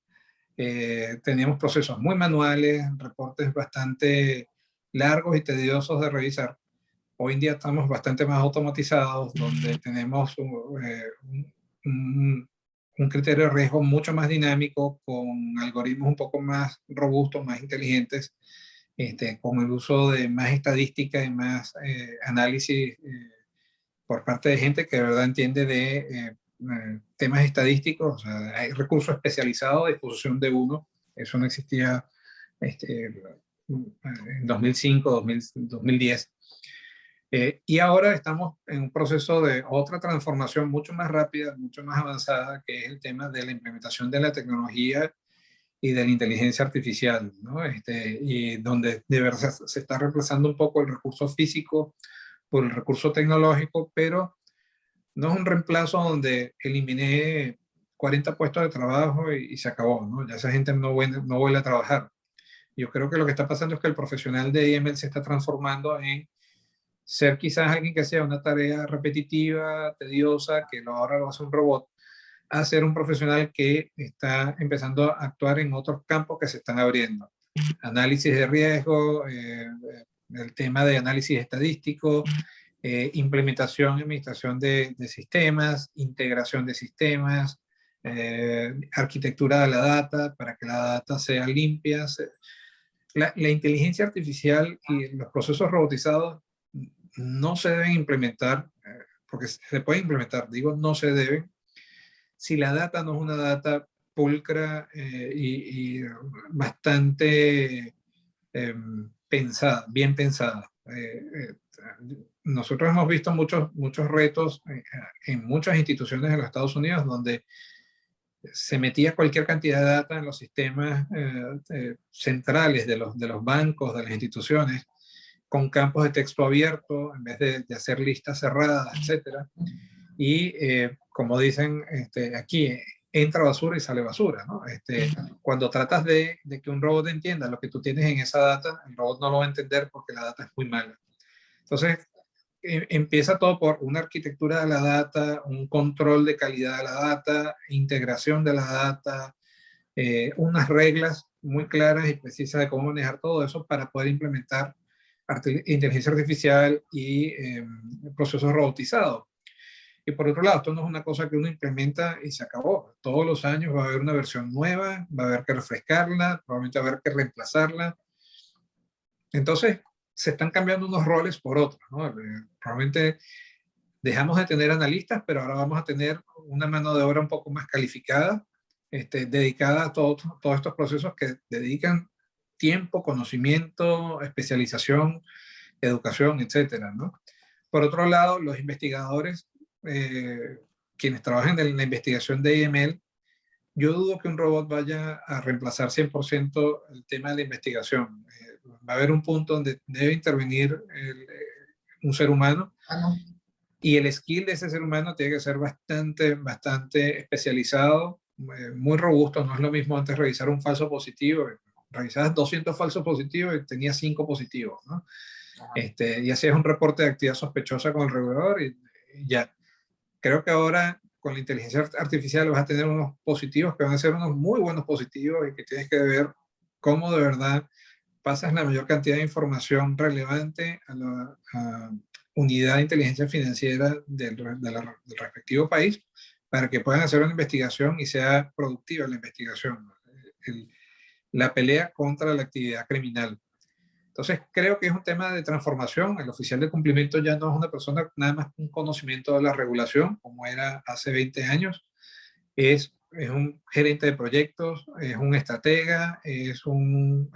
Teníamos procesos muy manuales, reportes bastante largos y tediosos de revisar. Hoy en día estamos bastante más automatizados, donde tenemos un criterio de riesgo mucho más dinámico, con algoritmos un poco más robustos, más inteligentes, con el uso de más estadística y más análisis por parte de gente que de verdad entiende de temas estadísticos. O sea, hay recursos especializados a disposición de uno. Eso no existía en 2005, 2010. Y ahora estamos en un proceso de otra transformación mucho más rápida, mucho más avanzada, que es el tema de la implementación de la tecnología y de la inteligencia artificial, ¿no? Y donde de verdad se está reemplazando un poco el recurso físico por el recurso tecnológico, pero no es un reemplazo donde eliminé 40 puestos de trabajo y se acabó, ¿no? Ya esa gente no vuelve a trabajar. Yo creo que lo que está pasando es que el profesional de IML se está transformando en ser quizás alguien que sea una tarea repetitiva, tediosa, que ahora lo hace un robot, a ser un profesional que está empezando a actuar en otros campos que se están abriendo. Análisis de riesgo, el tema de análisis estadístico, implementación y administración de sistemas, integración de sistemas, arquitectura de la data para que la data sea limpia. La inteligencia artificial y los procesos robotizados no se deben implementar, porque se pueden implementar, digo, no se deben, si la data no es una data pulcra y bastante pensada, bien pensada. Nosotros hemos visto muchos retos en muchas instituciones de los Estados Unidos donde se metía cualquier cantidad de data en los sistemas centrales de los bancos, de las instituciones, con campos de texto abierto en vez de hacer listas cerradas, etcétera. Y como dicen aquí, entra basura y sale basura, ¿no? Cuando tratas de que un robot entienda lo que tú tienes en esa data, el robot no lo va a entender porque la data es muy mala. Entonces, empieza todo por una arquitectura de la data, un control de calidad de la data, integración de la data, unas reglas muy claras y precisas de cómo manejar todo eso para poder implementar inteligencia artificial y procesos robotizados. Y por otro lado, esto no es una cosa que uno implementa y se acabó. Todos los años va a haber una versión nueva, va a haber que refrescarla, probablemente va a haber que reemplazarla. Entonces, se están cambiando unos roles por otros, ¿no? Probablemente dejamos de tener analistas, pero ahora vamos a tener una mano de obra un poco más calificada, dedicada a todos estos procesos que dedican tiempo, conocimiento, especialización, educación, etcétera, ¿no? Por otro lado, los investigadores, quienes trabajan en la investigación de IML, yo dudo que un robot vaya a reemplazar 100% el tema de la investigación. Va a haber un punto donde debe intervenir un ser humano, y el skill de ese ser humano tiene que ser bastante especializado, muy robusto. No es lo mismo antes revisar un falso positivo, revisabas 200 falsos positivos y tenías 5 positivos, ¿no? Y hacías un reporte de actividad sospechosa con el regulador y ya. Creo que ahora con la inteligencia artificial vas a tener unos positivos que van a ser unos muy buenos positivos y que tienes que ver cómo de verdad pasas la mayor cantidad de información relevante a la unidad de inteligencia financiera del respectivo país para que puedan hacer una investigación y sea productiva la investigación, la pelea contra la actividad criminal. Entonces, creo que es un tema de transformación. El oficial de cumplimiento ya no es una persona nada más con conocimiento de la regulación, como era hace 20 años. Es un gerente de proyectos, es un estratega, es un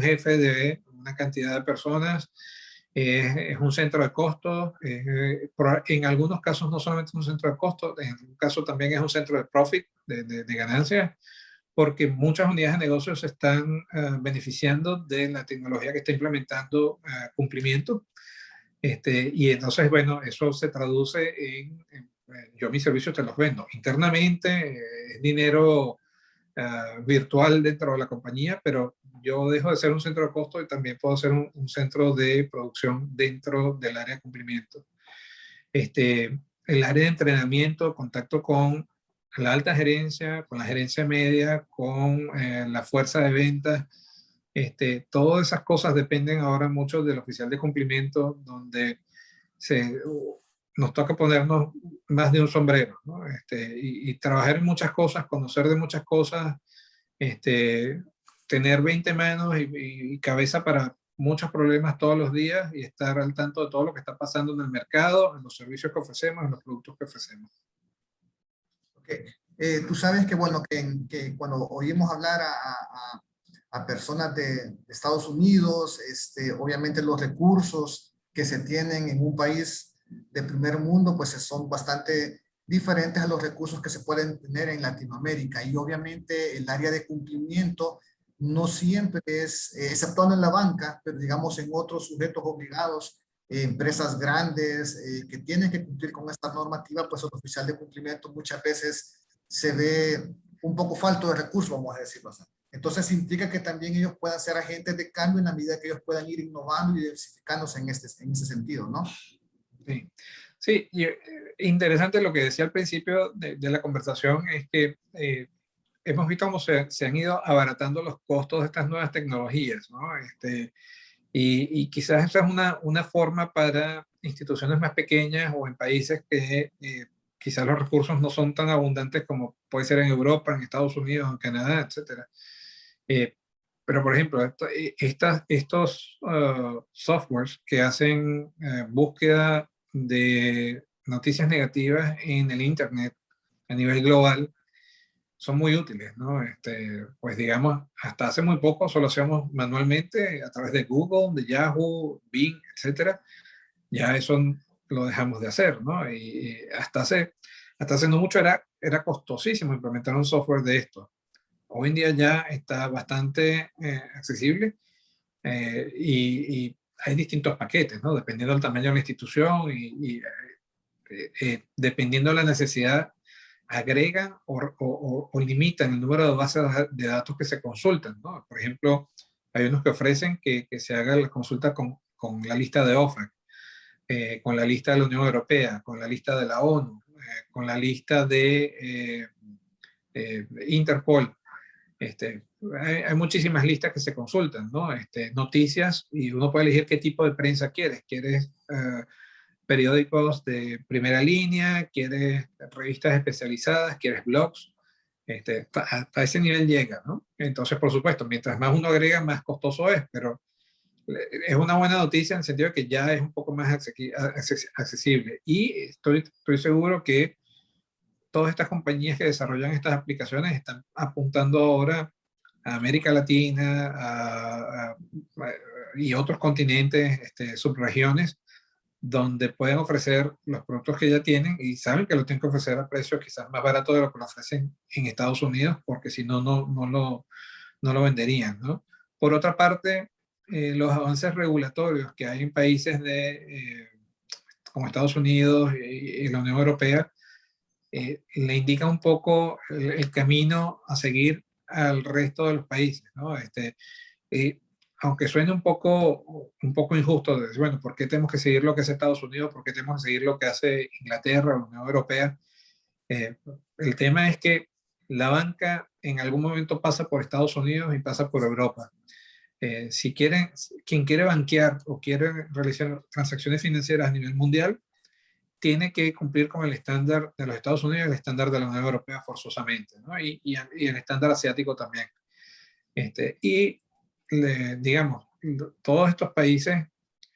jefe de una cantidad de personas, es un centro de costos. En algunos casos no solamente es un centro de costos, en un caso también es un centro de profit, de ganancias, porque muchas unidades de negocios se están beneficiando de la tecnología que está implementando cumplimiento. Y entonces, bueno, eso se traduce en yo mis servicios te los vendo internamente, es dinero virtual dentro de la compañía, pero yo dejo de ser un centro de costo y también puedo ser un centro de producción dentro del área de cumplimiento. El área de entrenamiento, contacto con la alta gerencia, con la gerencia media, con la fuerza de ventas. Todas esas cosas dependen ahora mucho del oficial de cumplimiento, donde nos toca ponernos más de un sombrero, ¿no? Y trabajar en muchas cosas, conocer de muchas cosas, tener 20 manos y cabeza para muchos problemas todos los días y estar al tanto de todo lo que está pasando en el mercado, en los servicios que ofrecemos, en los productos que ofrecemos. Okay. Tú sabes que, bueno, que cuando oímos hablar a personas de Estados Unidos, obviamente los recursos que se tienen en un país de primer mundo, pues son bastante diferentes a los recursos que se pueden tener en Latinoamérica. Y obviamente el área de cumplimiento no siempre es, exceptuando en la banca, pero digamos en otros sujetos obligados, empresas grandes que tienen que cumplir con esta normativa, pues el oficial de cumplimiento muchas veces se ve un poco falto de recursos, vamos a decirlo así. Entonces implica que también ellos puedan ser agentes de cambio en la medida que ellos puedan ir innovando y diversificándose en ese sentido, ¿no? Sí, sí, y, interesante lo que decía al principio de la conversación es que hemos visto cómo se han ido abaratando los costos de estas nuevas tecnologías, ¿no? Y quizás esa es una forma para instituciones más pequeñas o en países que quizás los recursos no son tan abundantes como puede ser en Europa, en Estados Unidos, en Canadá, etc. Pero, por ejemplo, estos softwares que hacen búsqueda de noticias negativas en el Internet a nivel global son muy útiles, ¿no? Pues digamos, hasta hace muy poco solo hacíamos manualmente a través de Google, de Yahoo, Bing, etcétera. Ya eso lo dejamos de hacer, ¿no? Y hasta hace no mucho era costosísimo implementar un software de esto. Hoy en día ya está bastante accesible y hay distintos paquetes, ¿no? Dependiendo del tamaño de la institución y dependiendo de la necesidad agregan o limitan el número de bases de datos que se consultan, ¿no? Por ejemplo, hay unos que ofrecen que se haga la consulta con la lista de OFAC, con la lista de la Unión Europea, con la lista de la ONU, con la lista de Interpol. Hay muchísimas listas que se consultan, ¿no? Noticias, y uno puede elegir qué tipo de prensa quieres. ¿Quieres periódicos de primera línea? ¿Quieres revistas especializadas? ¿Quieres blogs? Hasta ese nivel llega, ¿no? Entonces, por supuesto, mientras más uno agrega, más costoso es, pero es una buena noticia en el sentido de que ya es un poco más accesible. Y estoy seguro que todas estas compañías que desarrollan estas aplicaciones están apuntando ahora a América Latina y otros continentes, subregiones, donde pueden ofrecer los productos que ya tienen y saben que lo tienen que ofrecer a precios quizás más baratos de lo que lo ofrecen en Estados Unidos, porque si no, no lo venderían, ¿no? Por otra parte, los avances regulatorios que hay en países como Estados Unidos y la Unión Europea le indica un poco el camino a seguir al resto de los países, ¿no? Aunque suene un poco injusto, decir, bueno, ¿por qué tenemos que seguir lo que hace Estados Unidos? ¿Por qué tenemos que seguir lo que hace Inglaterra o la Unión Europea? El tema es que la banca en algún momento pasa por Estados Unidos y pasa por Europa. Quien quiere banquear o quiere realizar transacciones financieras a nivel mundial, tiene que cumplir con el estándar de los Estados Unidos y el estándar de la Unión Europea forzosamente, ¿no? Y el estándar asiático también. Digamos, todos estos países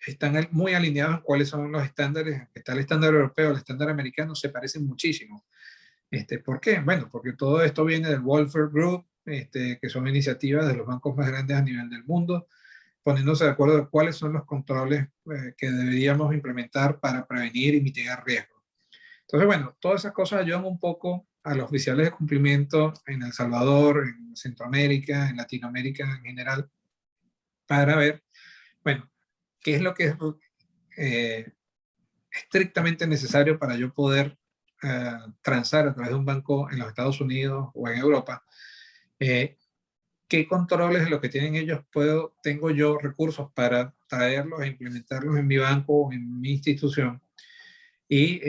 están muy alineados en cuáles son los estándares. Está el estándar europeo, el estándar americano, se parecen muchísimo. ¿Por qué? Bueno, porque todo esto viene del Welfare Group, que son iniciativas de los bancos más grandes a nivel del mundo, poniéndose de acuerdo de cuáles son los controles que deberíamos implementar para prevenir y mitigar riesgos. Entonces, bueno, todas esas cosas ayudan un poco a los oficiales de cumplimiento en El Salvador, en Centroamérica, en Latinoamérica en general, para ver, bueno, qué es lo que es estrictamente necesario para yo poder transar a través de un banco en los Estados Unidos o en Europa. ¿Qué controles de lo que tienen ellos tengo yo recursos para traerlos e implementarlos en mi banco o en mi institución? Y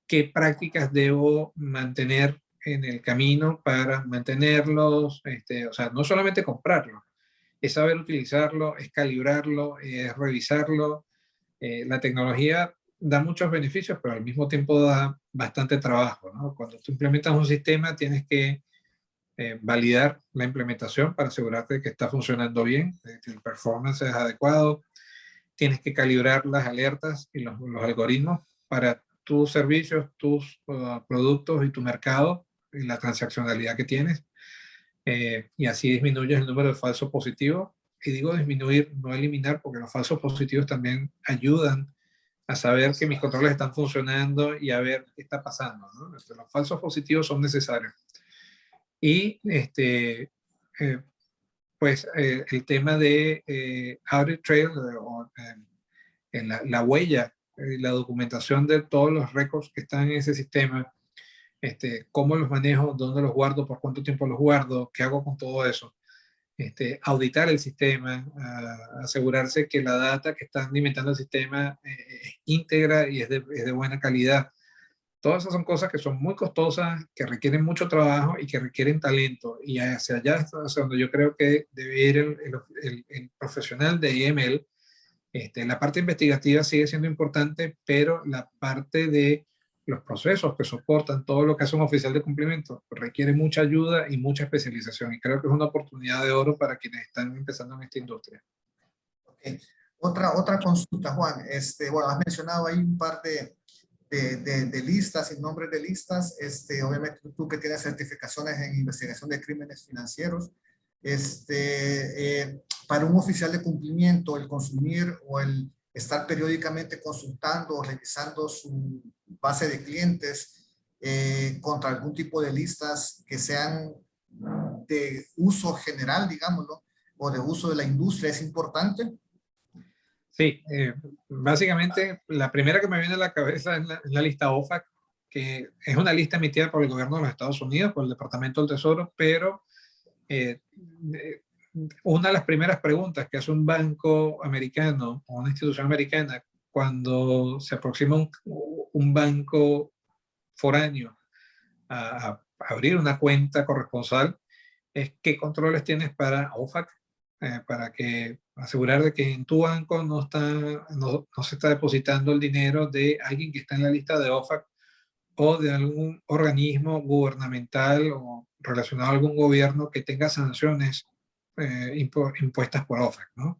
qué prácticas debo mantener en el camino para mantenerlos, o sea, no solamente comprarlo, es saber utilizarlo, es calibrarlo, es revisarlo. La tecnología da muchos beneficios, pero al mismo tiempo da bastante trabajo, ¿no? Cuando tú implementas un sistema, tienes que validar la implementación para asegurarte de que está funcionando bien, que el performance es adecuado. Tienes que calibrar las alertas y los algoritmos para tus servicios, tus productos y tu mercado y la transaccionalidad que tienes. Y así disminuyes el número de falsos positivos. Y digo disminuir, no eliminar, porque los falsos positivos también ayudan a saber que mis controles están funcionando y a ver qué está pasando, ¿no? Los falsos positivos son necesarios. Y el tema de audit trail, la huella, la documentación de todos los récords que están en ese sistema, cómo los manejo, dónde los guardo, por cuánto tiempo los guardo, qué hago con todo eso. Auditar el sistema, asegurarse que la data que están alimentando el sistema es íntegra y es de buena calidad. Todas esas son cosas que son muy costosas, que requieren mucho trabajo y que requieren talento. Y hacia allá es hacia donde yo creo que debe ir el profesional de AML. La parte investigativa sigue siendo importante, pero la parte de los procesos que soportan todo lo que hace un oficial de cumplimiento requiere mucha ayuda y mucha especialización. Y creo que es una oportunidad de oro para quienes están empezando en esta industria. Okay. Otra consulta, Juan. Bueno, has mencionado ahí un par de listas y nombres de listas. Obviamente tú que tienes certificaciones en investigación de crímenes financieros, para un oficial de cumplimiento, el consumir o el estar periódicamente consultando o revisando su base de clientes contra algún tipo de listas que sean de uso general, digámoslo, o de uso de la industria, es importante. Sí, básicamente la primera que me viene a la cabeza es la lista OFAC. que es una lista emitida por el gobierno de los Estados Unidos, por el Departamento del Tesoro, pero una de las primeras preguntas que hace un banco americano o una institución americana cuando se aproxima un banco foráneo a abrir una cuenta corresponsal es qué controles tienes para OFAC, para asegurar de que en tu banco no se está depositando el dinero de alguien que está en la lista de OFAC o de algún organismo gubernamental o relacionado a algún gobierno que tenga sanciones impuestas por OFAC, ¿no?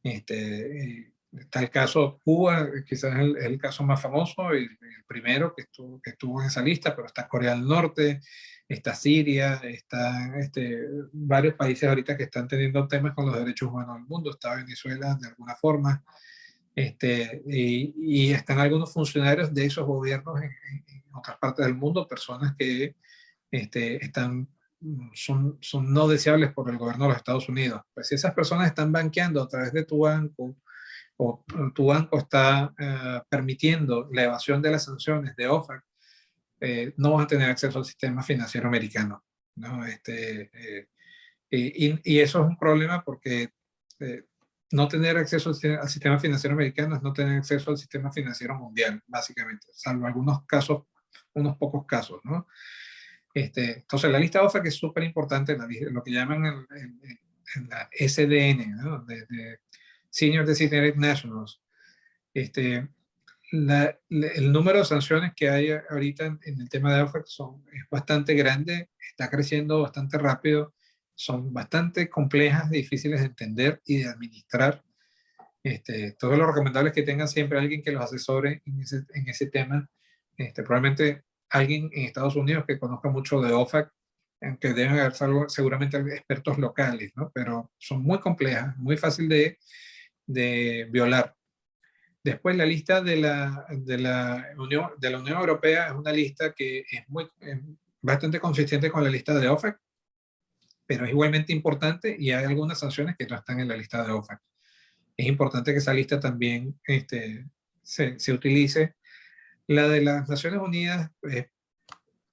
Está el caso Cuba, quizás es el caso más famoso, el primero que estuvo en esa lista, pero está Corea del Norte, está Siria, están varios países ahorita que están teniendo temas con los derechos humanos del mundo, está Venezuela de alguna forma, y están algunos funcionarios de esos gobiernos en otras partes del mundo, personas que son no deseables por el gobierno de los Estados Unidos. Pues si esas personas están banqueando a través de tu banco, o tu banco está permitiendo la evasión de las sanciones de OFAC, no vas a tener acceso al sistema financiero americano, ¿no? Y eso es un problema porque no tener acceso al sistema financiero americano es no tener acceso al sistema financiero mundial, básicamente, salvo algunos casos, unos pocos casos, ¿no? Entonces, la lista OFAC es súper importante, lo que llaman en la SDN, ¿no? de Senior Designated Nationals. El número de sanciones que hay ahorita en el tema de OFAC es bastante grande, está creciendo bastante rápido, son bastante complejas, difíciles de entender y de administrar. Todo lo recomendable es que tengan siempre alguien que los asesore en ese tema. Probablemente alguien en Estados Unidos que conozca mucho de OFAC, aunque deben haber seguramente expertos locales, ¿no? Pero son muy complejas, muy fácil de violar. Después la lista de la Unión Europea es una lista que es bastante consistente con la lista de OFAC, pero es igualmente importante y hay algunas sanciones que no están en la lista de OFAC. Es importante que esa lista también se utilice. La de las Naciones Unidas es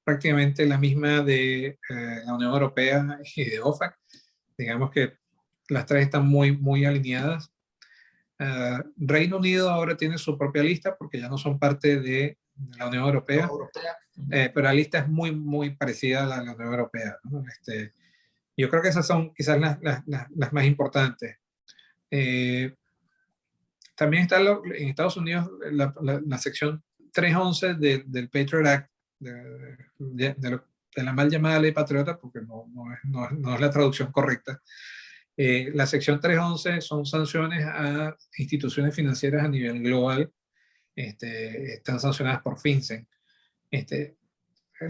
prácticamente la misma de la Unión Europea y de OFAC. Digamos que las tres están muy alineadas. Reino Unido ahora tiene su propia lista porque ya no son parte de la Unión Europea, pero la lista es muy parecida a la de la Unión Europea, ¿no? Yo creo que esas son quizás las más importantes. También está en Estados Unidos la sección 311 del Patriot Act, de la mal llamada ley patriota, porque no es la traducción correcta. La sección 311 son sanciones a instituciones financieras a nivel global. Están sancionadas por FinCEN.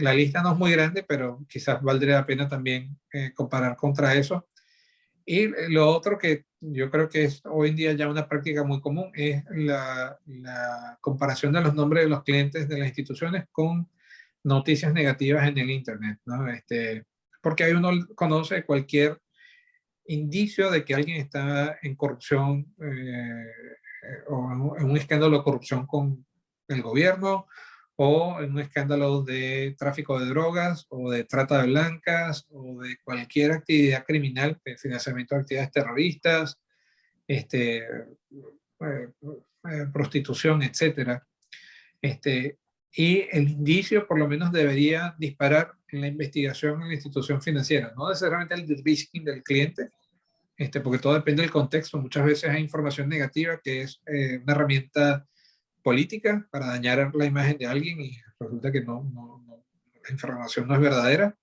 La lista no es muy grande, pero quizás valdría la pena también comparar contra eso. Y lo otro que yo creo que es hoy en día ya una práctica muy común es la comparación de los nombres de los clientes de las instituciones con noticias negativas en el Internet, ¿no? Porque ahí uno conoce cualquier indicio de que alguien está en corrupción o en un escándalo de corrupción con el gobierno o en un escándalo de tráfico de drogas o de trata de blancas o de cualquier actividad criminal, de financiamiento de actividades terroristas, prostitución, etcétera. Y el indicio por lo menos debería disparar en la investigación en la institución financiera, no necesariamente el de-risking del cliente, porque todo depende del contexto. Muchas veces hay información negativa que es una herramienta política para dañar la imagen de alguien y resulta que la información no es verdadera.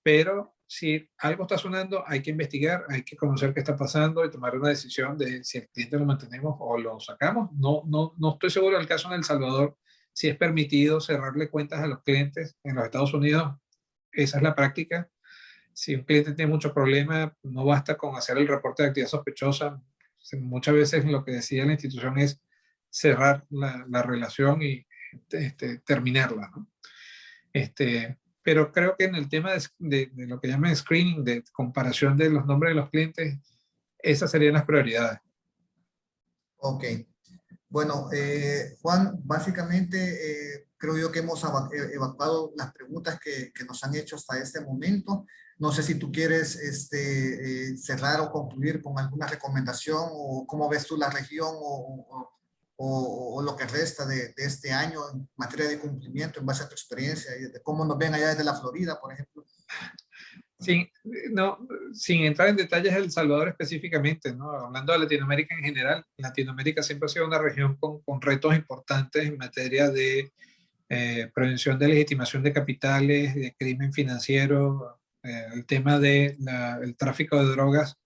Pero si algo está sonando, hay que investigar, hay que conocer qué está pasando y tomar una decisión de si el cliente lo mantenemos o lo sacamos. No estoy seguro del caso en El Salvador, si es permitido cerrarle cuentas a los clientes. En los Estados Unidos esa es la práctica. Si un cliente tiene mucho problema, no basta con hacer el reporte de actividad sospechosa. Muchas veces lo que decide la institución es cerrar la relación y terminarla, ¿no? Pero creo que en el tema de lo que llaman screening, de comparación de los nombres de los clientes, esas serían las prioridades. Ok. Bueno, Juan, básicamente creo yo que hemos evacuado las preguntas que nos han hecho hasta este momento. No sé si tú quieres cerrar o concluir con alguna recomendación o cómo ves tú la región o lo que resta de este año en materia de cumplimiento en base a tu experiencia y de cómo nos ven allá desde la Florida, por ejemplo. Sin, no, sin entrar en detalles de El Salvador específicamente, ¿no? Hablando de Latinoamérica en general, Latinoamérica siempre ha sido una región con retos importantes en materia de prevención de legitimación de capitales, de crimen financiero. El tema del tráfico de drogas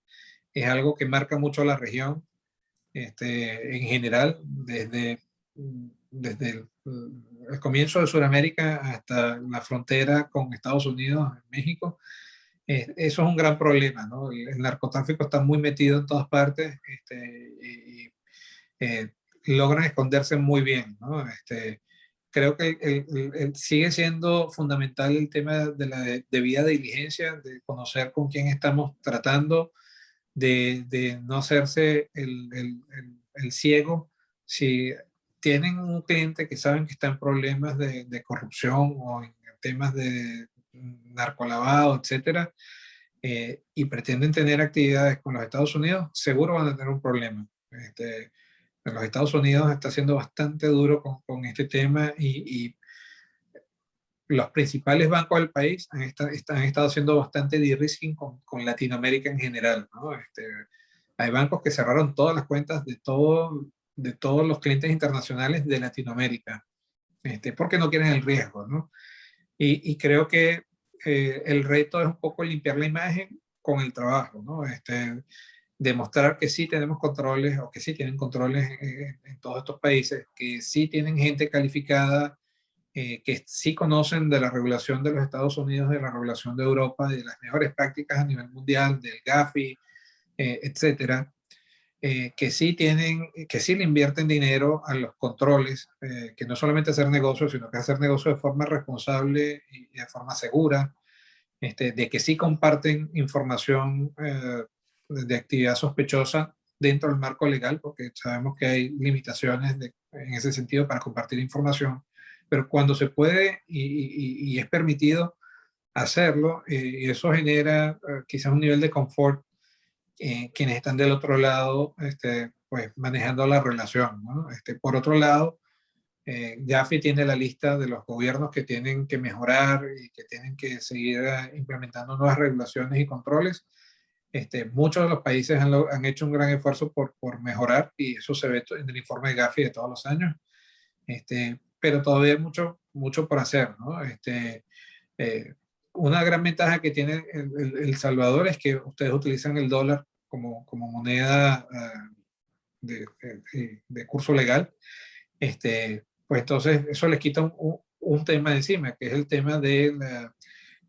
es algo que marca mucho la región en general, desde el comienzo de Sudamérica hasta la frontera con Estados Unidos, México. Eso es un gran problema, ¿no? El narcotráfico está muy metido en todas partes y logran esconderse muy bien, ¿no? Creo que sigue siendo fundamental el tema de la debida diligencia, de conocer con quién estamos tratando, de no hacerse el ciego. Si tienen un cliente que saben que está en problemas de corrupción o en temas de narcolavado, etcétera, y pretenden tener actividades con los Estados Unidos, seguro van a tener un problema. En los Estados Unidos está siendo bastante duro con este tema y los principales bancos del país han estado haciendo bastante de-risking con Latinoamérica en general, ¿no? Hay bancos que cerraron todas las cuentas de todos los clientes internacionales de Latinoamérica, porque no quieren el riesgo, ¿no? Y creo que el reto es un poco limpiar la imagen con el trabajo, ¿no? Demostrar que sí tenemos controles o que sí tienen controles en todos estos países, que sí tienen gente calificada, que sí conocen de la regulación de los Estados Unidos, de la regulación de Europa, de las mejores prácticas a nivel mundial, del GAFI, etcétera, que sí le invierten dinero a los controles, que no solamente hacer negocios, sino que hacer negocios de forma responsable y de forma segura, de que sí comparten información de actividad sospechosa dentro del marco legal, porque sabemos que hay limitaciones en ese sentido para compartir información, pero cuando se puede y es permitido hacerlo, y eso genera quizás un nivel de confort quienes están del otro lado, pues manejando la relación, ¿no? Por otro lado, Gafi tiene la lista de los gobiernos que tienen que mejorar y que tienen que seguir implementando nuevas regulaciones y controles. Muchos de los países han hecho un gran esfuerzo por mejorar y eso se ve en el informe de Gafi de todos los años. Pero todavía hay mucho por hacer, ¿no? Eh, una gran ventaja que tiene El Salvador es que ustedes utilizan el dólar como moneda de curso legal. Pues entonces eso les quita un tema de encima, que es el tema del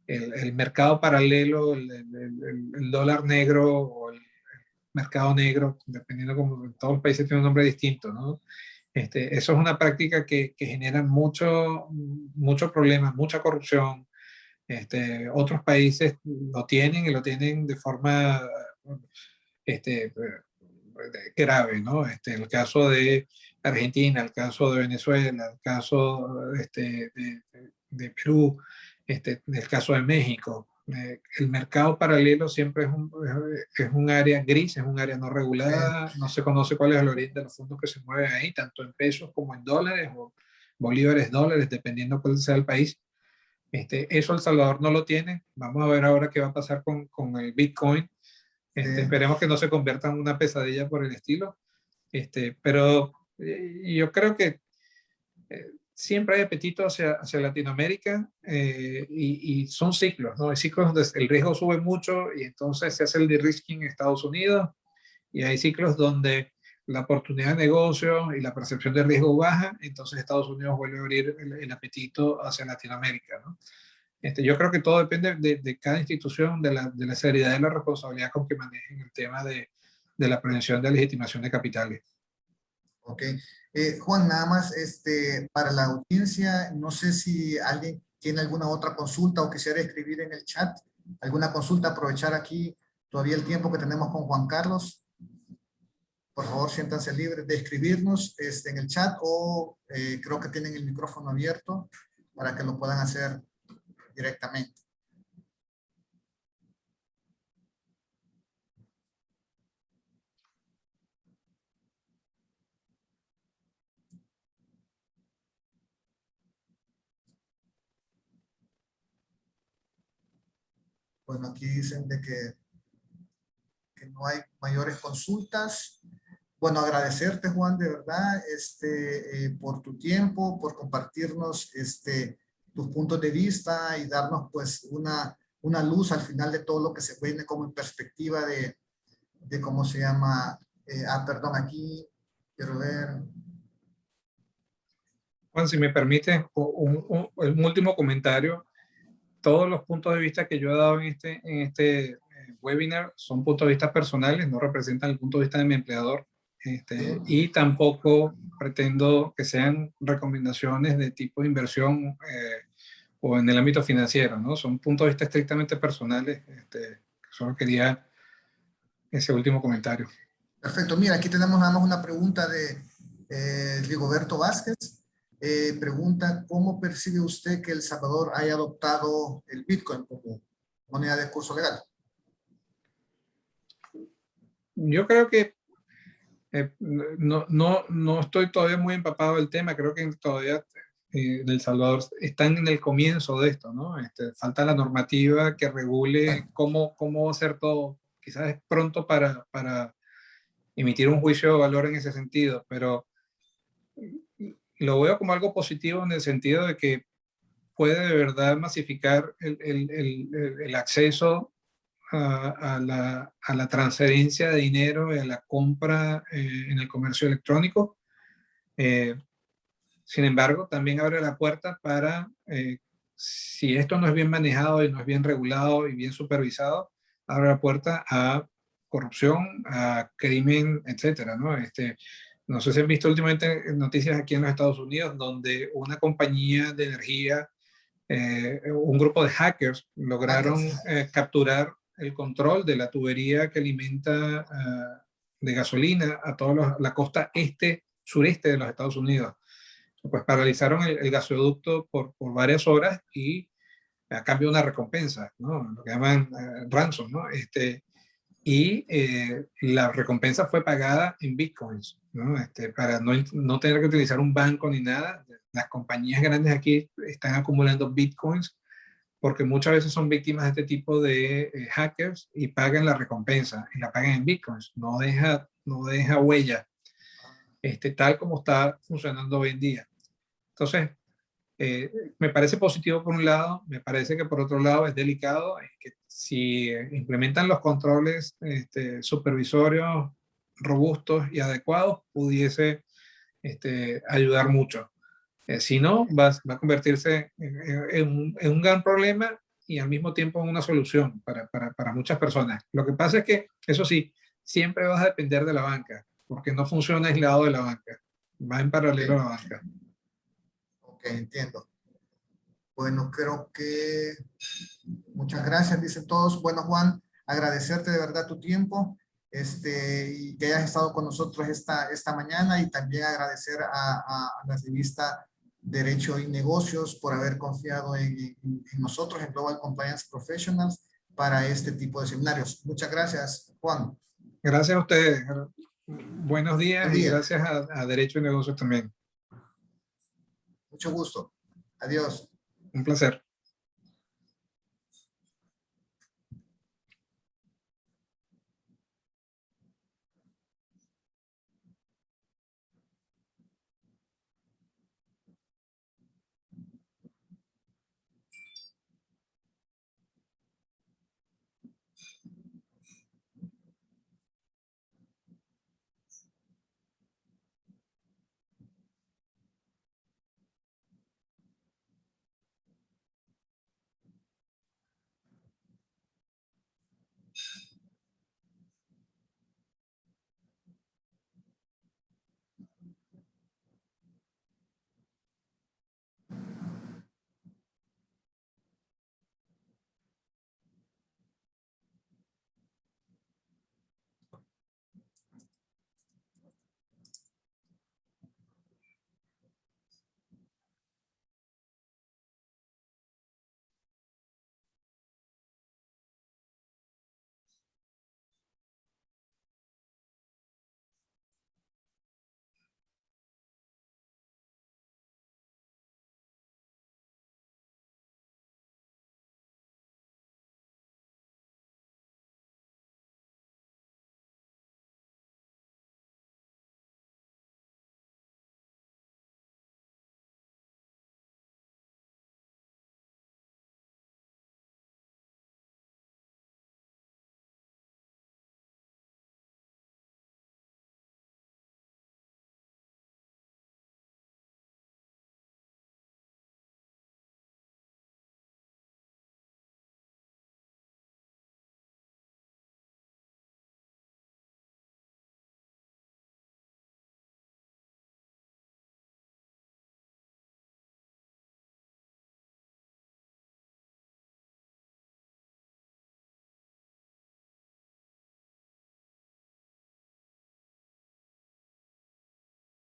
el mercado paralelo, el dólar negro o el mercado negro, dependiendo como en todos los países tiene un nombre distinto, ¿no? Eso es una práctica que genera mucho problema, mucha corrupción. Otros países lo tienen y lo tienen de forma este, grave, ¿no? El caso de Argentina, el caso de Venezuela, el caso de Perú, el caso de México. El mercado paralelo siempre es un área gris, es un área no regulada, no se conoce cuál es el origen de los fondos que se mueven ahí, tanto en pesos como en dólares o bolívares, dólares, dependiendo cuál sea el país. Eso El Salvador no lo tiene. Vamos a ver ahora qué va a pasar con el Bitcoin. Esperemos que no se convierta en una pesadilla por el estilo. Pero yo creo que siempre hay apetito hacia Latinoamérica y son ciclos, ¿no? Hay ciclos donde el riesgo sube mucho y entonces se hace el de-risking en Estados Unidos y hay ciclos donde la oportunidad de negocio y la percepción de riesgo baja, entonces Estados Unidos vuelve a abrir el apetito hacia Latinoamérica, ¿no? Yo creo que todo depende de cada institución, de la seriedad y la responsabilidad con que manejen el tema de la prevención de legitimación de capitales. Ok. Juan, nada más para la audiencia, no sé si alguien tiene alguna otra consulta o quisiera escribir en el chat alguna consulta, aprovechar aquí todavía el tiempo que tenemos con Juan Carlos. por favor, siéntanse libres de escribirnos en el chat o creo que tienen el micrófono abierto para que lo puedan hacer directamente. Bueno, aquí dicen de que no hay mayores consultas. Bueno, agradecerte, Juan, de verdad, por tu tiempo, por compartirnos tus puntos de vista y darnos pues una luz al final de todo lo que se viene como en perspectiva de cómo se llama. Perdón, aquí quiero ver. Juan, si me permite un último comentario. Todos los puntos de vista que yo he dado en este webinar son puntos de vista personales, no representan el punto de vista de mi empleador. Y tampoco pretendo que sean recomendaciones de tipo de inversión o en el ámbito financiero, ¿no? Son puntos de vista estrictamente personales. Solo quería ese último comentario. Perfecto. Mira, aquí tenemos nada más una pregunta de Rigoberto Vázquez. Pregunta, ¿cómo percibe usted que El Salvador haya adoptado el Bitcoin como moneda de curso legal? Yo creo que no estoy todavía muy empapado del tema. Creo que todavía El Salvador están en el comienzo de esto, ¿no? Falta la normativa que regule cómo va a ser todo. Quizás es pronto para emitir un juicio de valor en ese sentido, pero lo veo como algo positivo en el sentido de que puede de verdad masificar el acceso a la transferencia de dinero y a la compra en el comercio electrónico. Sin embargo, también abre la puerta para, si esto no es bien manejado y no es bien regulado y bien supervisado, abre la puerta a corrupción, a crimen, etcétera, ¿no? No sé si han visto últimamente noticias aquí en los Estados Unidos donde una compañía de energía, un grupo de hackers lograron capturar el control de la tubería que alimenta de gasolina a toda la costa sureste de los Estados Unidos. Pues paralizaron el gasoducto por varias horas y a cambio de una recompensa, ¿no? Lo que llaman ransom, ¿no? Y la recompensa fue pagada en bitcoins, ¿no? Para no tener que utilizar un banco ni nada. Las compañías grandes aquí están acumulando bitcoins porque muchas veces son víctimas de este tipo de hackers y pagan la recompensa y la pagan en bitcoins. No deja huella, tal como está funcionando hoy en día. Entonces, me parece positivo por un lado, me parece que por otro lado es delicado, es que si implementan los controles supervisorios robustos y adecuados, pudiese ayudar mucho. Si no, va a convertirse en un gran problema y al mismo tiempo en una solución para muchas personas. Lo que pasa es que, eso sí, siempre vas a depender de la banca, porque no funciona aislado de la banca, va en paralelo a la banca. Ok, entiendo. Bueno, creo que muchas gracias, dicen todos. Bueno, Juan, agradecerte de verdad tu tiempo y que hayas estado con nosotros esta mañana, y también agradecer a la revista Derecho y Negocios por haber confiado en nosotros, en Global Compliance Professionals, para este tipo de seminarios. Muchas gracias, Juan. Gracias a ustedes. Buenos días y gracias a Derecho y Negocios también. Mucho gusto. Adiós. Un placer.